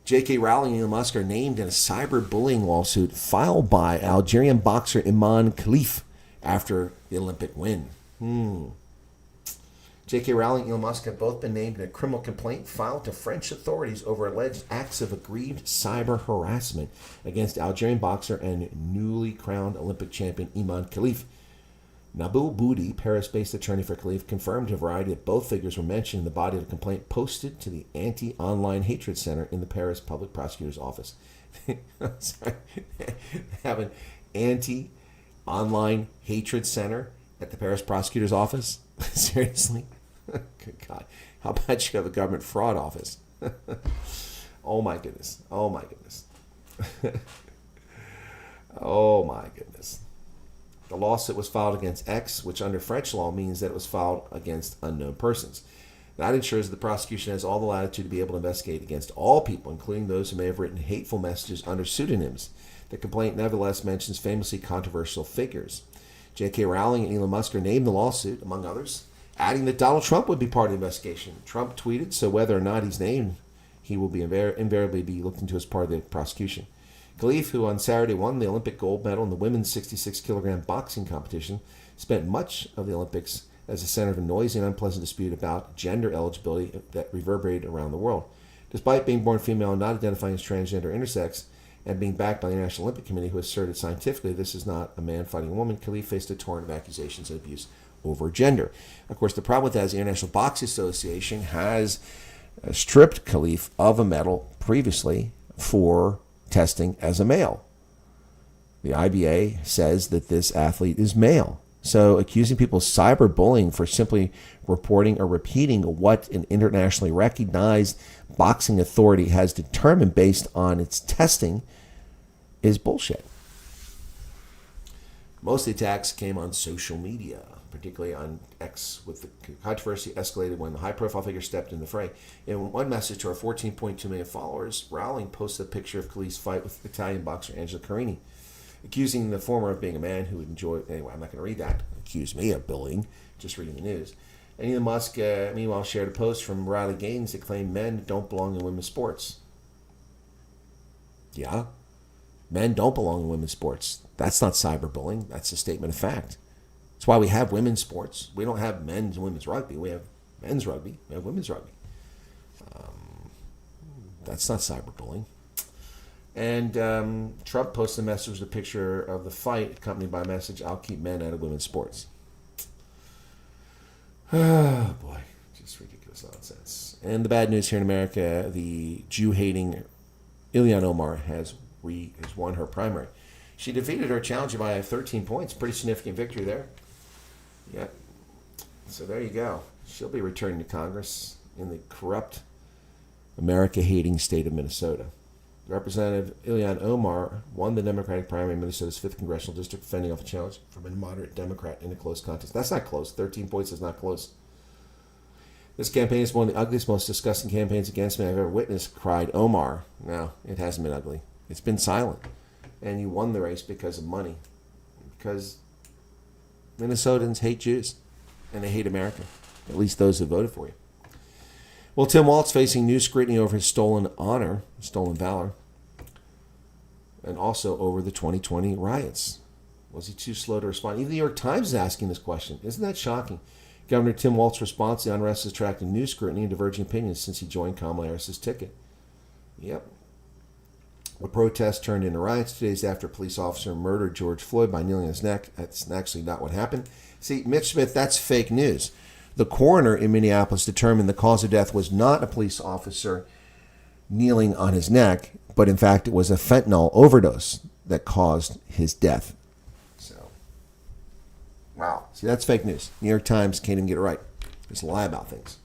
[SPEAKER 2] J.K. Rowling and Elon Musk are named in a cyberbullying lawsuit filed by Algerian boxer Iman Khalif after the Olympic win. J.K. Rowling and Elon Musk have both been named in a criminal complaint filed to French authorities over alleged acts of aggrieved cyber harassment against Algerian boxer and newly crowned Olympic champion Iman Khalif. Nabil Boudi, Paris-based attorney for Khalif, confirmed to Variety that both figures were mentioned in the body of the complaint posted to the Anti-Online Hatred Center in the Paris Public Prosecutor's Office. Sorry. They have an Anti-Online Hatred Center at the Paris Prosecutor's Office? Seriously? Good God. How about you have a government fraud office? Oh my goodness. Oh my goodness. Oh my goodness. The lawsuit was filed against X, which under French law means that it was filed against unknown persons. That ensures the prosecution has all the latitude to be able to investigate against all people, including those who may have written hateful messages under pseudonyms. The complaint nevertheless mentions famously controversial figures. J.K. Rowling and Elon Musk are named in the lawsuit, among others, adding that Donald Trump would be part of the investigation. Trump tweeted, so whether or not he's named, he will be invariably be looked into as part of the prosecution. Khalif, who on Saturday won the Olympic gold medal in the women's 66-kilogram boxing competition, spent much of the Olympics as the center of a noisy and unpleasant dispute about gender eligibility that reverberated around the world. Despite being born female and not identifying as transgender or intersex, and being backed by the International Olympic Committee, who asserted scientifically this is not a man fighting a woman, Khalif faced a torrent of accusations of abuse over gender. Of course, the problem with that is the International Boxing Association has stripped Khalif of a medal previously for testing as a male. The IBA says that this athlete is male. So accusing people of cyberbullying for simply reporting or repeating what an internationally recognized boxing authority has determined based on its testing is bullshit. Most of the attacks came on social media, particularly on X, with the controversy escalated when the high-profile figure stepped in the fray. In one message to our 14.2 million followers, Rowling posted a picture of Khalif's fight with Italian boxer Angelo Carini, accusing the former of being a man who would enjoy... Anyway, I'm not going to read that. Accuse me of bullying, just reading the news. And Elon Musk, meanwhile, shared a post from Riley Gaines that claimed men don't belong in women's sports. Yeah, men don't belong in women's sports. That's not cyberbullying. That's a statement of fact. That's why we have women's sports. We don't have men's and women's rugby. We have men's rugby. We have women's rugby. That's not cyberbullying. And Trump posted a message with a picture of the fight, accompanied by a message, "I'll keep men out of women's sports." Oh, boy. Just ridiculous nonsense. And the bad news here in America, the Jew-hating Ilhan Omar has won her primary. She defeated her challenger by 13 points. Pretty significant victory there. Yeah. So there you go. She'll be returning to Congress in the corrupt America-hating state of Minnesota. Representative Ilhan Omar won the Democratic primary in Minnesota's 5th Congressional District, fending off a challenge from a moderate Democrat in a close contest. That's not close. 13 points is not close. This campaign is one of the ugliest, most disgusting campaigns against me I've ever witnessed, cried Omar. No, it hasn't been ugly. It's been silent. And you won the race because of money. Because Minnesotans hate Jews. And they hate America. At least those who voted for you. Well, Tim Walz facing new scrutiny over his stolen honor, stolen valor, and also over the 2020 riots. Was he too slow to respond? Even the New York Times is asking this question. Isn't that shocking? Governor Tim Walz's response to the unrest has attracted new scrutiny and diverging opinions since he joined Kamala Harris's ticket. Yep. The protest turned into riots 2 days after a police officer murdered George Floyd by kneeling on his neck. That's actually not what happened. See, Mitch Smith, that's fake news. The coroner in Minneapolis determined the cause of death was not a police officer kneeling on his neck, but in fact it was a fentanyl overdose that caused his death. So, wow. See, that's fake news. New York Times can't even get it right. Just lie about things.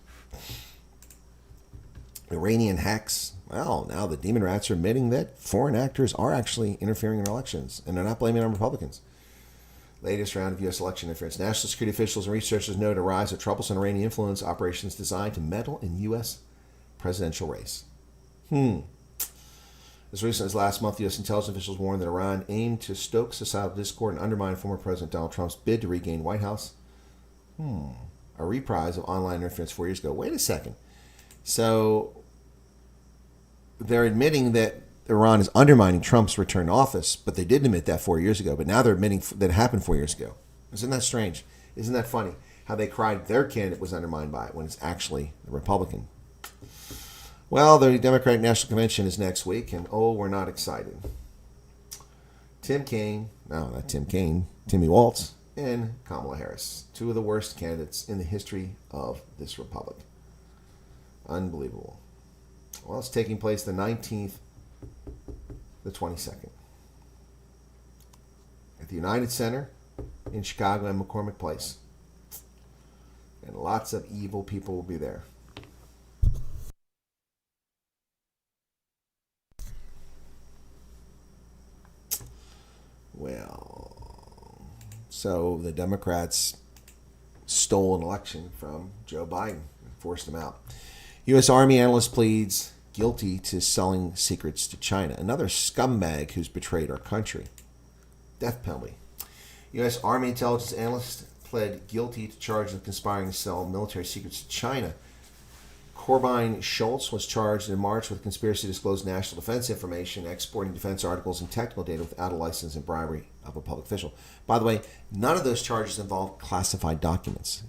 [SPEAKER 2] Iranian hacks. Well, now the demon rats are admitting that foreign actors are actually interfering in elections, and they're not blaming it on Republicans. Latest round of U.S. election interference. National security officials and researchers noted a rise of troublesome Iranian influence operations designed to meddle in U.S. presidential race. As recently as last month, U.S. intelligence officials warned that Iran aimed to stoke societal discord and undermine former President Donald Trump's bid to regain White House. A reprise of online interference 4 years ago. Wait a second. So they're admitting that Iran is undermining Trump's return to office, but they did admit that 4 years ago. But now they're admitting that it happened 4 years ago. Isn't that strange? Isn't that funny? How they cried their candidate was undermined by it when it's actually the Republican. Well, the Democratic National Convention is next week, and oh, we're not excited. Timmy Walz and Kamala Harris, two of the worst candidates in the history of this republic. Unbelievable. Well, it's taking place the 19th, the 22nd. At the United Center in Chicago and McCormick Place. And lots of evil people will be there. Well, so the Democrats stole an election from Joe Biden and forced him out. U.S. Army analyst pleads guilty to selling secrets to China. Another scumbag who's betrayed our country. Death penalty. U.S. Army intelligence analyst pled guilty to charges of conspiring to sell military secrets to China. Corbijn Schultz was charged in March with conspiracy to disclose national defense information, exporting defense articles and technical data without a license, and bribery of a public official. By the way, none of those charges involve classified documents.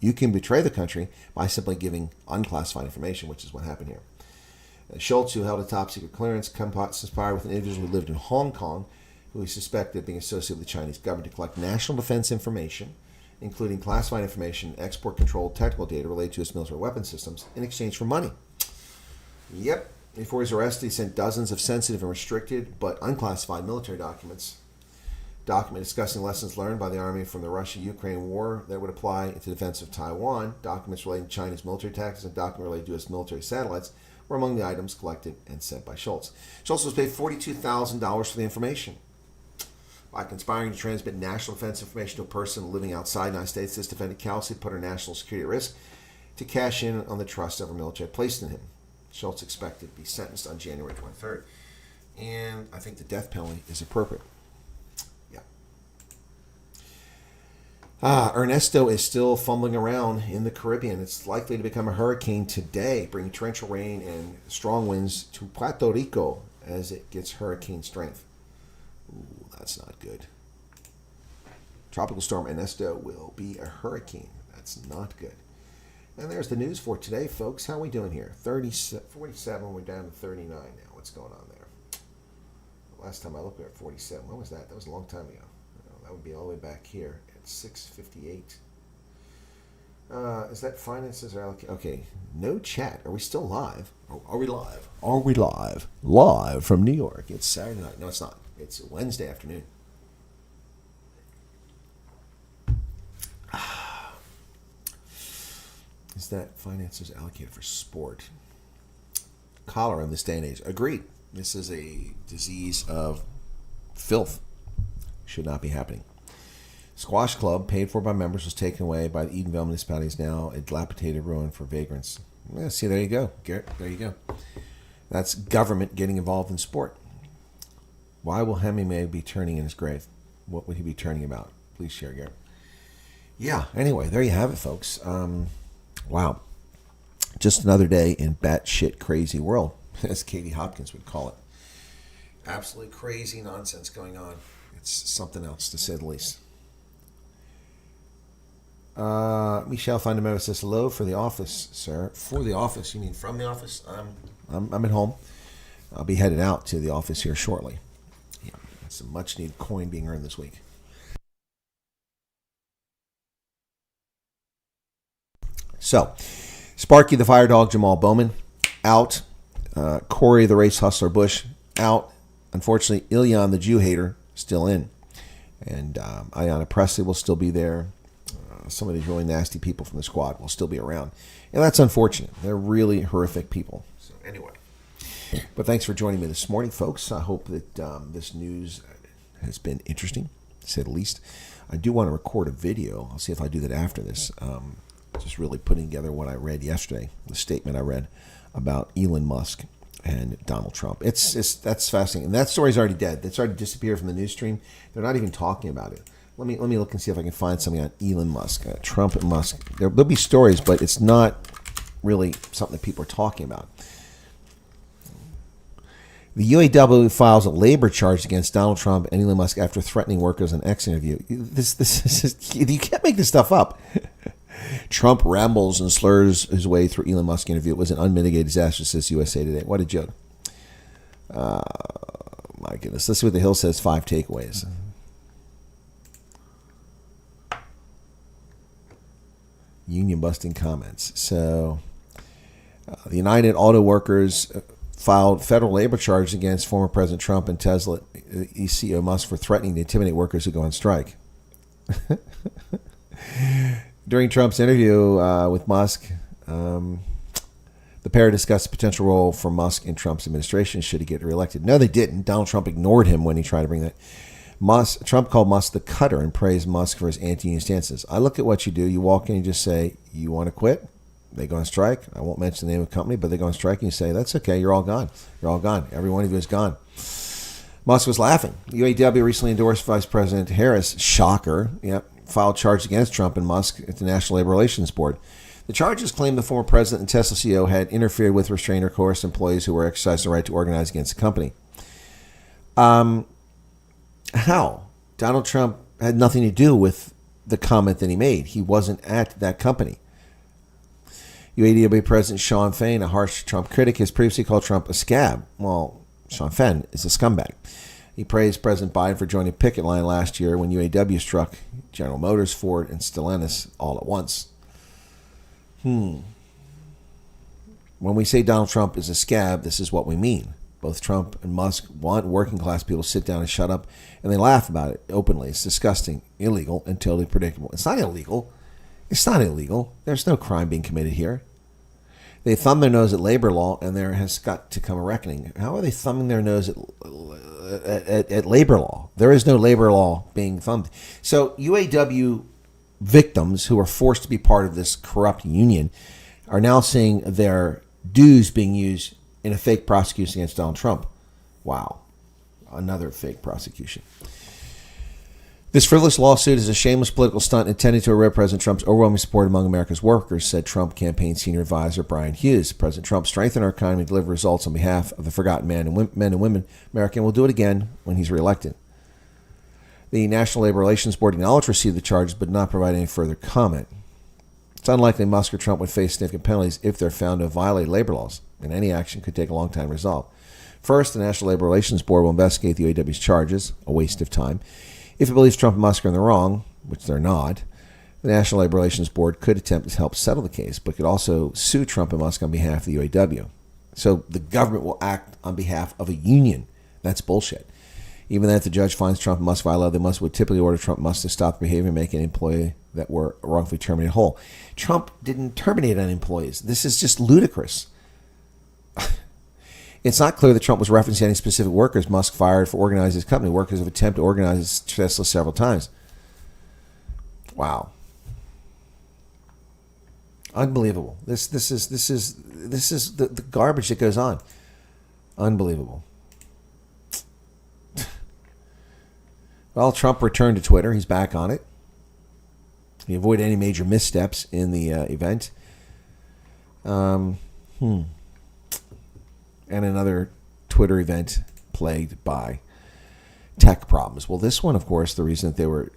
[SPEAKER 2] You can betray the country by simply giving unclassified information, which is what happened here. Schultz, who held a top-secret clearance, conspired with an individual who lived in Hong Kong, who he suspected of being associated with the Chinese government to collect national defense information, including classified information, export-controlled technical data related to U.S. military weapon systems, in exchange for money. Yep. Before his arrest, he sent dozens of sensitive and restricted but unclassified military documents. Document discussing lessons learned by the Army from the Russia-Ukraine war that would apply to the defense of Taiwan. Documents relating to Chinese military tactics and documents related to U.S. military satellites were among the items collected and sent by Schultz. Schultz was paid $42,000 for the information. By conspiring to transmit national defense information to a person living outside the United States, this defendant callously put our national security at risk to cash in on the trust of our military placed in him. Schultz expected to be sentenced on January 23rd. And I think the death penalty is appropriate. Ernesto is still fumbling around in the Caribbean. It's likely to become a hurricane today, bringing torrential rain and strong winds to Puerto Rico as it gets hurricane strength. Ooh, that's not good. Tropical storm Ernesto will be a hurricane. That's not good. And there's the news for today, folks. How are we doing here? 47, we're down to 39 now. What's going on there? Last time I looked, we were at 47. When was that? That was a long time ago. That would be all the way back here. 6:58. Is that finances or allocation? Okay, no chat. Are we still live? Are we live? Are we live? Live from New York. It's Saturday night. No, it's not. It's Wednesday afternoon. Is that finances allocated for sport? cholera in this day and age. Agreed. This is a disease of filth. Should not be happening. Squash club, paid for by members, was taken away by the Edenville municipality, is now a dilapidated ruin for vagrants. Yeah, see, there you go, Garrett. There you go. That's government getting involved in sport. Why will Hemingway be turning in his grave? What would he be turning about? Please share, Garrett. Yeah, anyway, there you have it, folks. Wow. Just another day in batshit crazy world, as Katie Hopkins would call it. Absolutely crazy nonsense going on. It's something else, to say the least. Michelle Fundamental says, hello for the office, sir. For the office? You mean from the office? I'm at home. I'll be headed out to the office here shortly. Yeah, some much-needed coin being earned this week. So, Sparky the Fire Dog, Jamal Bowman, out. Corey the Race Hustler Bush, out. Unfortunately, Ilyan the Jew Hater, still in. And Ayanna Presley will still be there. Some of these really nasty people from the squad will still be around. And that's unfortunate. They're really horrific people. So anyway. But thanks for joining me this morning, folks. I hope that this news has been interesting, to say the least. I do want to record a video. I'll see if I do that after this. Just really putting together what I read yesterday, the statement I read about Elon Musk and Donald Trump. That's fascinating. And that story's already dead. That's already disappeared from the news stream. They're not even talking about it. Let me look and see if I can find something on Elon Musk, Trump and Musk. There'll be stories, but it's not really something that people are talking about. The UAW files a labor charge against Donald Trump and Elon Musk after threatening workers in an X interview. This is, you can't make this stuff up. Trump rambles and slurs his way through Elon Musk interview. It was an unmitigated disaster, says USA Today. What a joke. My goodness. Let's see what the Hill says. 5 takeaways. Union busting comments. So, the United Auto Workers filed federal labor charges against former President Trump and Tesla CEO Musk for threatening to intimidate workers who go on strike. During Trump's interview with Musk, the pair discussed the potential role for Musk in Trump's administration should he get reelected. No, they didn't. Donald Trump ignored him when he tried to bring that. Trump called Musk the cutter and praised Musk for his anti-union stances. I look at what you do. You walk in and just say, you want to quit? They go on strike. I won't mention the name of the company, but they go on strike and you say, that's okay. You're all gone. You're all gone. Every one of you is gone. Musk was laughing. UAW recently endorsed Vice President Harris, shocker, filed charges against Trump and Musk at the National Labor Relations Board. The charges claim the former president and Tesla CEO had interfered with, restrained, or coerced employees who were exercising the right to organize against the company. How? Donald Trump had nothing to do with the comment that he made. He wasn't at that company. UAW President Sean Fain, a harsh Trump critic, has previously called Trump a scab. Well, Sean Fain is a scumbag. He praised President Biden for joining a picket line last year when UAW struck General Motors, Ford, and Stellantis all at once. When we say Donald Trump is a scab, this is what we mean. Both Trump and Musk want working class people to sit down and shut up, and they laugh about it openly. It's disgusting, illegal, and totally predictable. It's not illegal. It's not illegal. There's no crime being committed here. They thumb their nose at labor law, and there has got to come a reckoning. How are they thumbing their nose at labor law? There is no labor law being thumbed. So UAW victims who are forced to be part of this corrupt union are now seeing their dues being used in a fake prosecution against Donald Trump. Wow. Another fake prosecution. This frivolous lawsuit is a shameless political stunt intended to erode President Trump's overwhelming support among America's workers, said Trump campaign senior advisor Brian Hughes. President Trump strengthened our economy and delivered results on behalf of the forgotten men and women America, and will do it again when he's reelected. The National Labor Relations Board acknowledged receipt of the charges, but did not provide any further comment. It's unlikely Musk or Trump would face significant penalties if they're found to have violated labor laws, and any action could take a long time to resolve. First, the National Labor Relations Board will investigate the UAW's charges, a waste of time. If it believes Trump and Musk are in the wrong, which they're not, the National Labor Relations Board could attempt to help settle the case, but could also sue Trump and Musk on behalf of the UAW. So the government will act on behalf of a union. That's bullshit. Even then, if the judge finds Trump and Musk violated, would typically order Trump and Musk to stop the behavior and make an employee that were wrongfully terminated whole. Trump didn't terminate any employees. This is just ludicrous. It's not clear that Trump was referencing any specific workers Musk fired for organizing his company. Workers have attempted to organize Tesla several times. Wow. Unbelievable. This is the garbage that goes on. Unbelievable. Well, Trump returned to Twitter. He's back on it. He avoided any major missteps in the event. And another Twitter event plagued by tech problems. Well, this one, of course, the reason that they were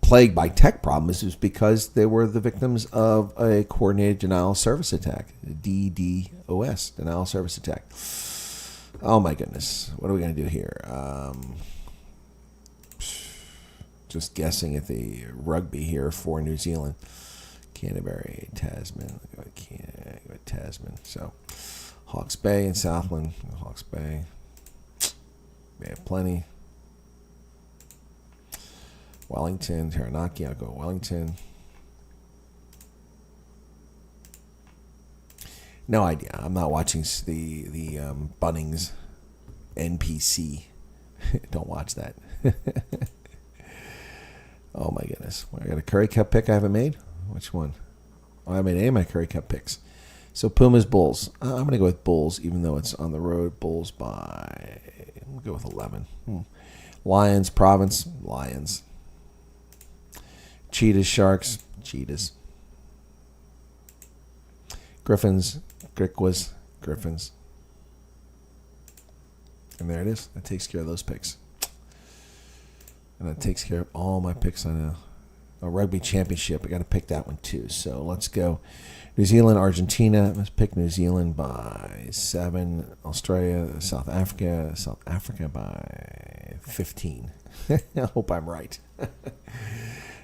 [SPEAKER 2] plagued by tech problems is because they were the victims of a coordinated denial of service attack, DDoS, denial of service attack. Oh my goodness, what are we going to do here? Just guessing at the rugby here for New Zealand. Canterbury, Tasman, Tasman. So Hawke's Bay and Southland, Hawke's Bay. They have plenty. Wellington, Taranaki, I'll go Wellington. No idea. I'm not watching the Bunnings NPC. Don't watch that. Oh my goodness. I got a Curry Cup pick I haven't made. Which one? Oh, I made any of my Curry Cup picks. So Pumas, Bulls. I'm going to go with Bulls, even though it's on the road. Bulls by, we'll go with 11. Lions, Province, Lions. Cheetahs, Sharks, Cheetahs. Griffins, Griquas, Griffins. And there it is. That takes care of those picks. And that takes care of all my picks on a rugby championship. I got to pick that one too. So let's go. New Zealand, Argentina. Let's pick New Zealand by 7. Australia, South Africa by 15. I hope I'm right. I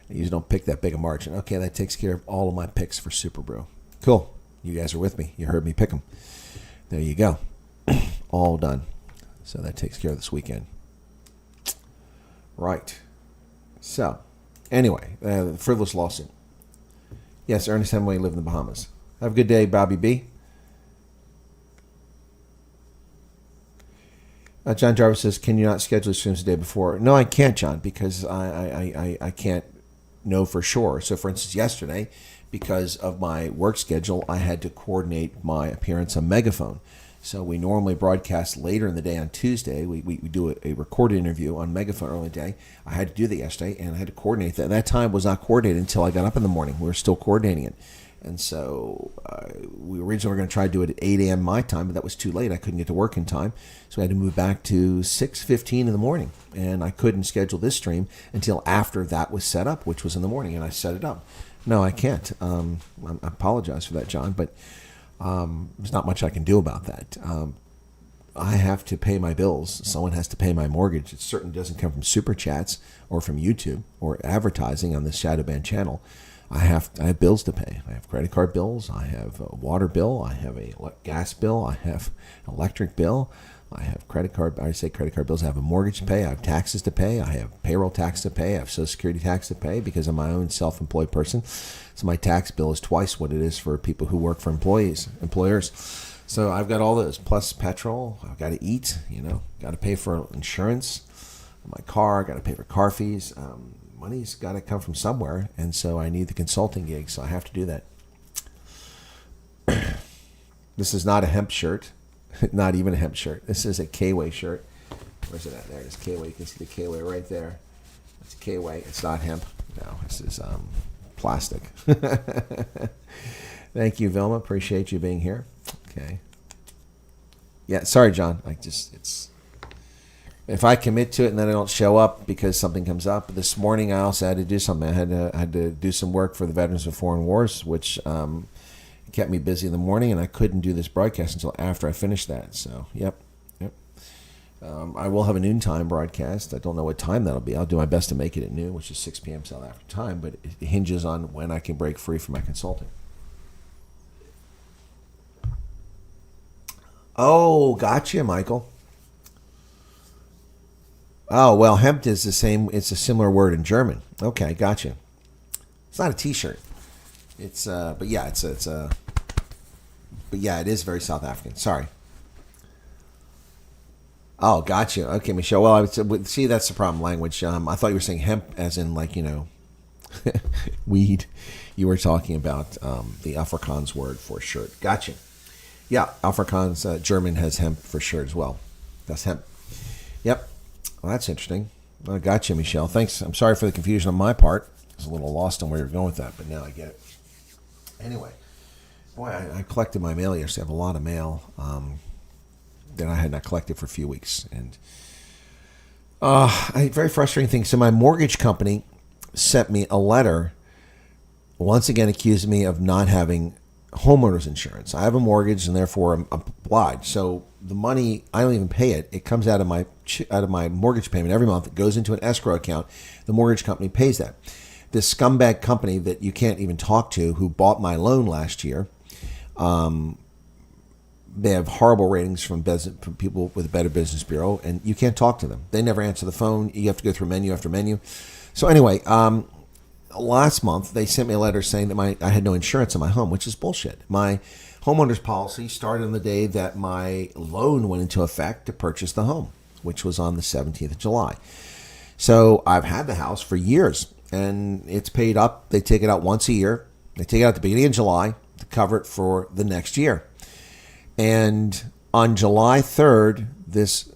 [SPEAKER 2] usually don't pick that big a margin. Okay, that takes care of all of my picks for Super Brew. Cool. You guys are with me. You heard me pick them. There you go. All done. So that takes care of this weekend. Right. So, anyway, the frivolous lawsuit. Yes, Ernest Hemingway lived in the Bahamas. Have a good day, Bobby B. John Jarvis says, can you not schedule streams the day before? No, I can't, John, because I can't know for sure. So, for instance, yesterday, because of my work schedule, I had to coordinate my appearance on Megaphone. So we normally broadcast later in the day on Tuesday. We do a recorded interview on Megaphone early in the day. I had to do that yesterday, and I had to coordinate that. And that time was not coordinated until I got up in the morning. We were still coordinating it. And so we originally were going to try to do it at 8 a.m. my time, but that was too late. I couldn't get to work in time. So I had to move back to 6:15 in the morning. And I couldn't schedule this stream until after that was set up, which was in the morning, and I set it up. No, I can't. I apologize for that, John, but there's not much I can do about that. I have to pay my bills. Someone has to pay my mortgage. It certainly doesn't come from Super Chats or from YouTube or advertising on the Shadowban channel. I have bills to pay. I have credit card bills. I have a water bill. I have a gas bill. I have an electric bill. I have credit card. I say credit card bills. I have a mortgage to pay. I have taxes to pay. I have payroll tax to pay. I have Social Security tax to pay because I'm my own self-employed person. So my tax bill is twice what it is for people who work for employers. So I've got all those, plus petrol. I've got to eat, got to pay for insurance. My car, got to pay for car fees. Money's got to come from somewhere, and so I need the consulting gig, so I have to do that. This is not a hemp shirt. Not even a hemp shirt. This is a K-Way shirt. Where's it at? There it is, K-Way. You can see the K-Way right there. It's K-Way. It's not hemp. No, this is plastic. Thank you, Vilma. Appreciate you being here. Okay. Yeah, sorry, John. If I commit to it and then I don't show up because something comes up. This morning I also had to do something. I had to do some work for the Veterans of Foreign Wars, which kept me busy in the morning, and I couldn't do this broadcast until after I finished that. So, yep. I will have a noontime broadcast. I don't know what time that'll be. I'll do my best to make it at noon, which is 6 p.m. South African time, but it hinges on when I can break free from my consulting. Oh, gotcha, Michael. Oh, well, hemp is the same. It's a similar word in German. Okay, gotcha. It's not a T-shirt. It's but yeah, it is very South African. Sorry. Oh, gotcha. Okay, Michelle. Well, I would see that's the problem. Language. I thought you were saying hemp, as in like weed. You were talking about the Afrikaans word for shirt. Gotcha. Yeah, Afrikaans German has hemp for shirt as well. That's hemp. Yep. Well, that's interesting. I gotcha, Michelle. Thanks. I'm sorry for the confusion on my part. I was a little lost on where you're going with that, but now I get it. Anyway, boy, I collected my mail yesterday. I have a lot of mail that I had not collected for a few weeks, and very frustrating thing. So my mortgage company sent me a letter, once again accusing me of not having homeowners insurance. I have a mortgage, and therefore I'm obliged. So the money, I don't even pay it. It comes out of my mortgage payment every month. It goes into an escrow account. The mortgage company pays that. This scumbag company that you can't even talk to, who bought my loan last year, they have horrible ratings from people with a Better Business Bureau, and you can't talk to them. They never answer the phone. You have to go through menu after menu. So anyway, last month they sent me a letter saying that I had no insurance on my home, which is bullshit. My homeowner's policy started on the day that my loan went into effect to purchase the home, which was on the 17th of July. So I've had the house for years, and it's paid up. They take it out once a year. They take it out at the beginning of July to cover it for the next year. And on July 3rd, this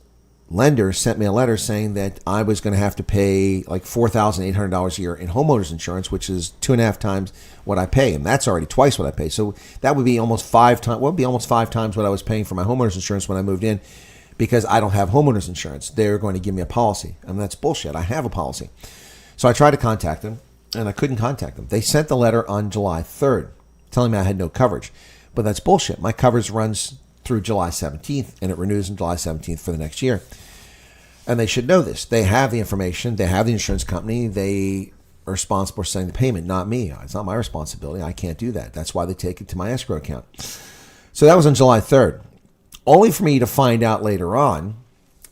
[SPEAKER 2] lender sent me a letter saying that I was going to have to pay like $4,800 a year in homeowners insurance, which is 2.5 times what I pay. And that's already twice what I pay. So that would be almost 5 times, almost 5 times what I was paying for my homeowners insurance when I moved in, because I don't have homeowners insurance. They're going to give me a policy. And that's bullshit. I have a policy. So I tried to contact them, and I couldn't contact them. They sent the letter on July 3rd telling me I had no coverage. But that's bullshit. My coverage runs through July 17th, and it renews on July 17th for the next year. And they should know this. They have the information. They have the insurance company. They are responsible for sending the payment, not me. It's not my responsibility. I can't do that. That's why they take it to my escrow account. So that was on July 3rd. Only for me to find out later on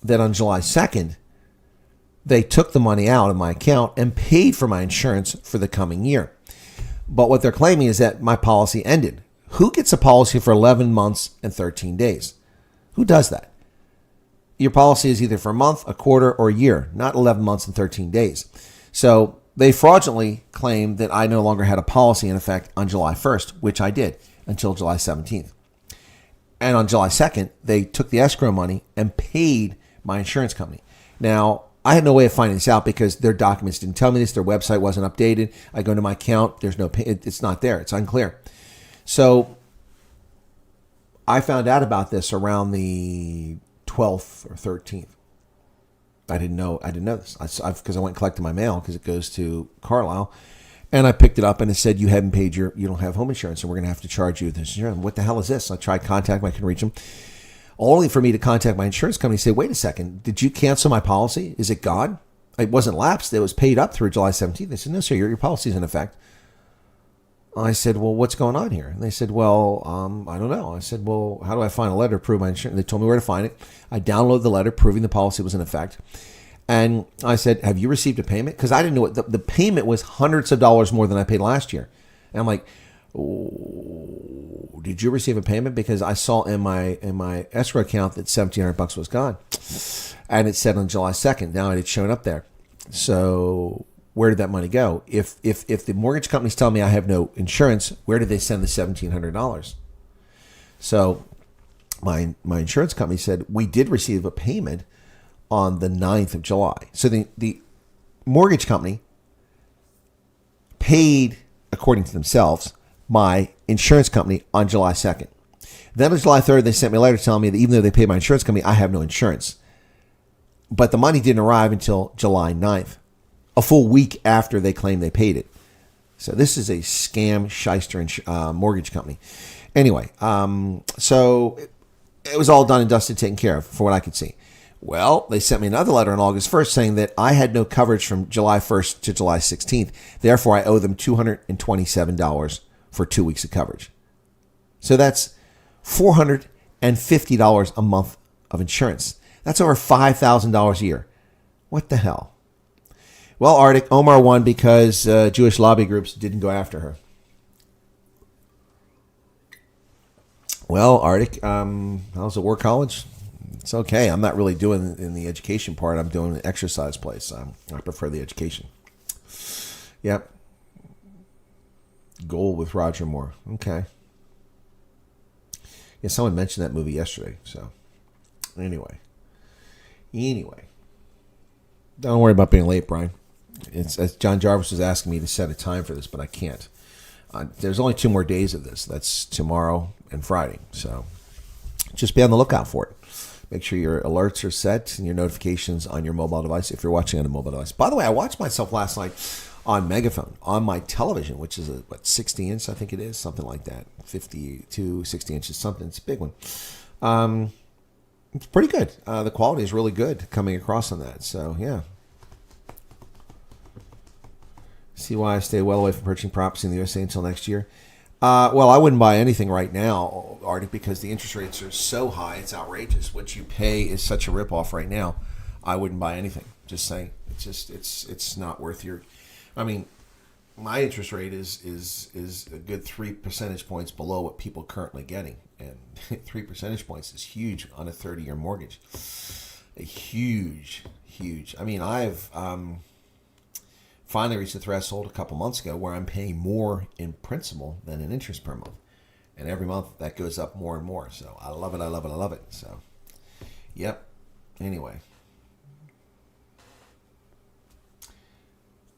[SPEAKER 2] that on July 2nd, they took the money out of my account and paid for my insurance for the coming year. But what they're claiming is that my policy ended. Who gets a policy for 11 months and 13 days? Who does that? Your policy is either for a month, a quarter, or a year, not 11 months and 13 days. So they fraudulently claimed that I no longer had a policy in effect on July 1st, which I did until July 17th. And on July 2nd, they took the escrow money and paid my insurance company. Now, I had no way of finding this out because their documents didn't tell me this. Their website wasn't updated. I go into my account. There's no pay. It's not there. It's unclear. So I found out about this around the 12th or 13th. I didn't know this because I went and collected my mail because it goes to Carlisle, and I picked it up and it said you don't have home insurance, and we're going to have to charge you this insurance. What the hell is this? I tried contacting. I couldn't reach them. Only for me to contact my insurance company and say, wait a second, did you cancel my policy? Is it gone? It wasn't lapsed. It was paid up through July 17th. They said, no, sir, your policy's in effect. I said, well, what's going on here? And they said, well, I don't know. I said, well, how do I find a letter to prove my insurance? They told me where to find it. I downloaded the letter proving the policy was in effect. And I said, have you received a payment? Because I didn't know the payment was hundreds of dollars more than I paid last year. And I'm like, oh, did you receive a payment? Because I saw in my escrow account that $1,700 was gone. And it said on July 2nd. Now it had shown up there. So where did that money go? If the mortgage company's telling me I have no insurance, where did they send the $1,700? So my insurance company said we did receive a payment on the 9th of July. So the mortgage company paid, according to themselves, my insurance company on July 2nd. Then on July 3rd, they sent me a letter telling me that even though they paid my insurance company, I have no insurance. But the money didn't arrive until July 9th, a full week after they claimed they paid it. So this is a scam shyster mortgage company. Anyway, so it was all done and dusted, taken care of, for what I could see. Well, they sent me another letter on August 1st saying that I had no coverage from July 1st to July 16th. Therefore, I owe them $227 for 2 weeks of coverage. So that's $450 a month of insurance. That's over $5,000 a year. What the hell? Well, Arctic, Omar won because Jewish lobby groups didn't go after her. Well, Arctic, how's it work college? It's okay. I'm not really doing in the education part. I'm doing the exercise place. I prefer the education. Yep. Goal with Roger Moore. Okay. Yeah, someone mentioned that movie yesterday. So, anyway. Don't worry about being late, Brian. It's as John Jarvis was asking me to set a time for this, but I can't. There's only 2 more days of this. That's tomorrow and Friday. So, just be on the lookout for it. Make sure your alerts are set and your notifications on your mobile device if you're watching on a mobile device. By the way, I watched myself last night on Megaphone on my television, which is a 60 inch, I think it is, something like that. 52, 60 inches, something. It's a big one. It's pretty good. The quality is really good coming across on that. So, yeah. See why I stay well away from purchasing properties in the USA until next year? Well, I wouldn't buy anything right now, Artie, because the interest rates are so high. It's outrageous. What you pay is such a ripoff right now. I wouldn't buy anything. Just saying. It's not worth your. I mean, my interest rate is a good 3 percentage points below what people are currently getting, and 3 percentage points is huge on a 30-year mortgage. A huge. I mean, I've finally reached the threshold a couple months ago where I'm paying more in principal than in interest per month. And every month that goes up more and more. So I love it. So, yep. Anyway.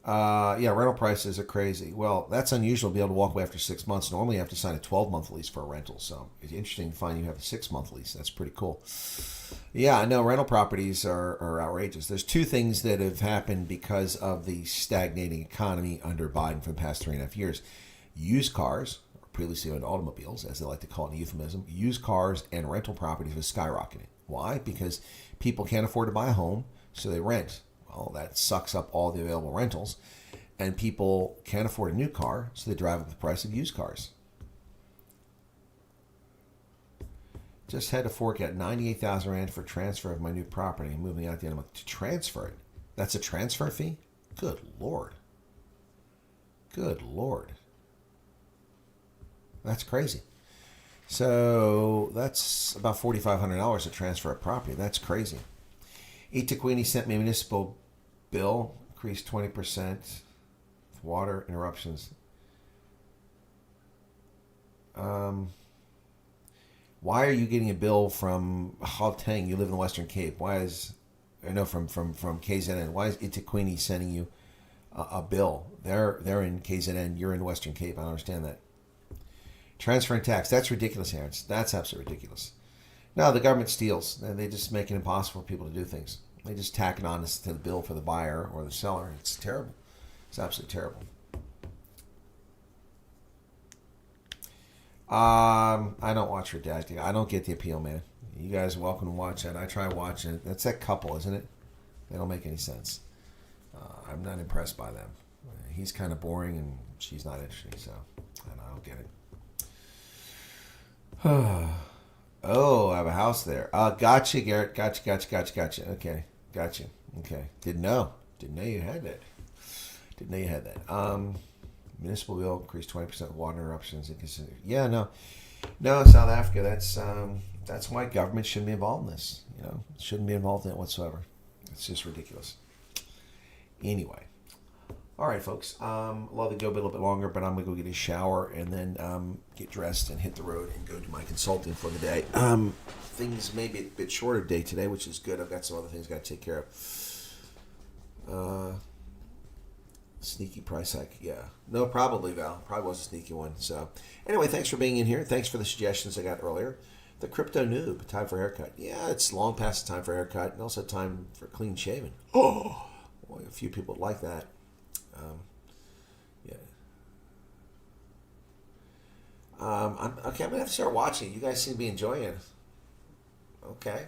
[SPEAKER 2] Rental prices are crazy. Well, that's unusual to be able to walk away after 6 months. Normally you have to sign a 12-month lease for a rental. So it's interesting to find you have a 6-month lease. That's pretty cool. Yeah, I know rental properties are outrageous. There's 2 things that have happened because of the stagnating economy under Biden for the past 3.5 years. Used cars, or previously owned automobiles, as they like to call it in euphemism, used cars and rental properties are skyrocketing. Why? Because people can't afford to buy a home, so they rent. Well, that sucks up all the available rentals. And people can't afford a new car, so they drive up the price of used cars. Just had to fork out 98,000 Rand for transfer of my new property and moving out at the end of the month. To transfer it? That's a transfer fee? Good Lord. That's crazy. So that's about $4,500 to transfer a property. That's crazy. Itaquini sent me a municipal bill, increased 20%. Water interruptions. Why are you getting a bill from Gauteng? You live in the Western Cape. From KZN. Why is Itaquini sending you a bill? They're in KZN. You're in the Western Cape. I don't understand that. Transfer and tax. That's ridiculous, Aaron. That's absolutely ridiculous. No, the government steals. They just make it impossible for people to do things. They just tack it on to the bill for the buyer or the seller. It's terrible. It's absolutely terrible. I don't watch Redacting. I don't get the appeal, man. You guys are welcome to watch it. I try watching it. That's that couple, isn't it? They don't make any sense. I'm not impressed by them. He's kind of boring and she's not interesting, so I don't get it. Oh, I have a house there. Gotcha, Garrett. Gotcha. Okay, gotcha. Okay. Didn't know you had that. Municipal bill increased 20% water interruptions. Yeah, no, South Africa. That's why government shouldn't be involved in this. Shouldn't be involved in it whatsoever. It's just ridiculous. Anyway, all right, folks. Love to go a little bit longer, but I'm gonna go get a shower and then get dressed and hit the road and go do my consulting for the day. Things may be a bit shorter day today, which is good. I've got some other things I got to take care of. Sneaky price hike, yeah. No, probably, Val. Probably was a sneaky one. So, anyway, thanks for being in here. Thanks for the suggestions I got earlier. The Crypto Noob, time for a haircut. Yeah, it's long past the time for a haircut and also time for clean shaving. Oh, boy, a few people would like that. Yeah. I'm going to have to start watching. You guys seem to be enjoying it. Okay.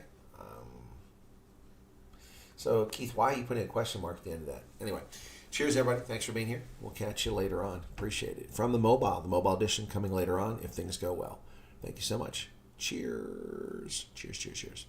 [SPEAKER 2] So, Keith, why are you putting a question mark at the end of that? Anyway. Cheers, everybody. Thanks for being here. We'll catch you later on. Appreciate it. From the mobile edition coming later on if things go well. Thank you so much. Cheers. Cheers.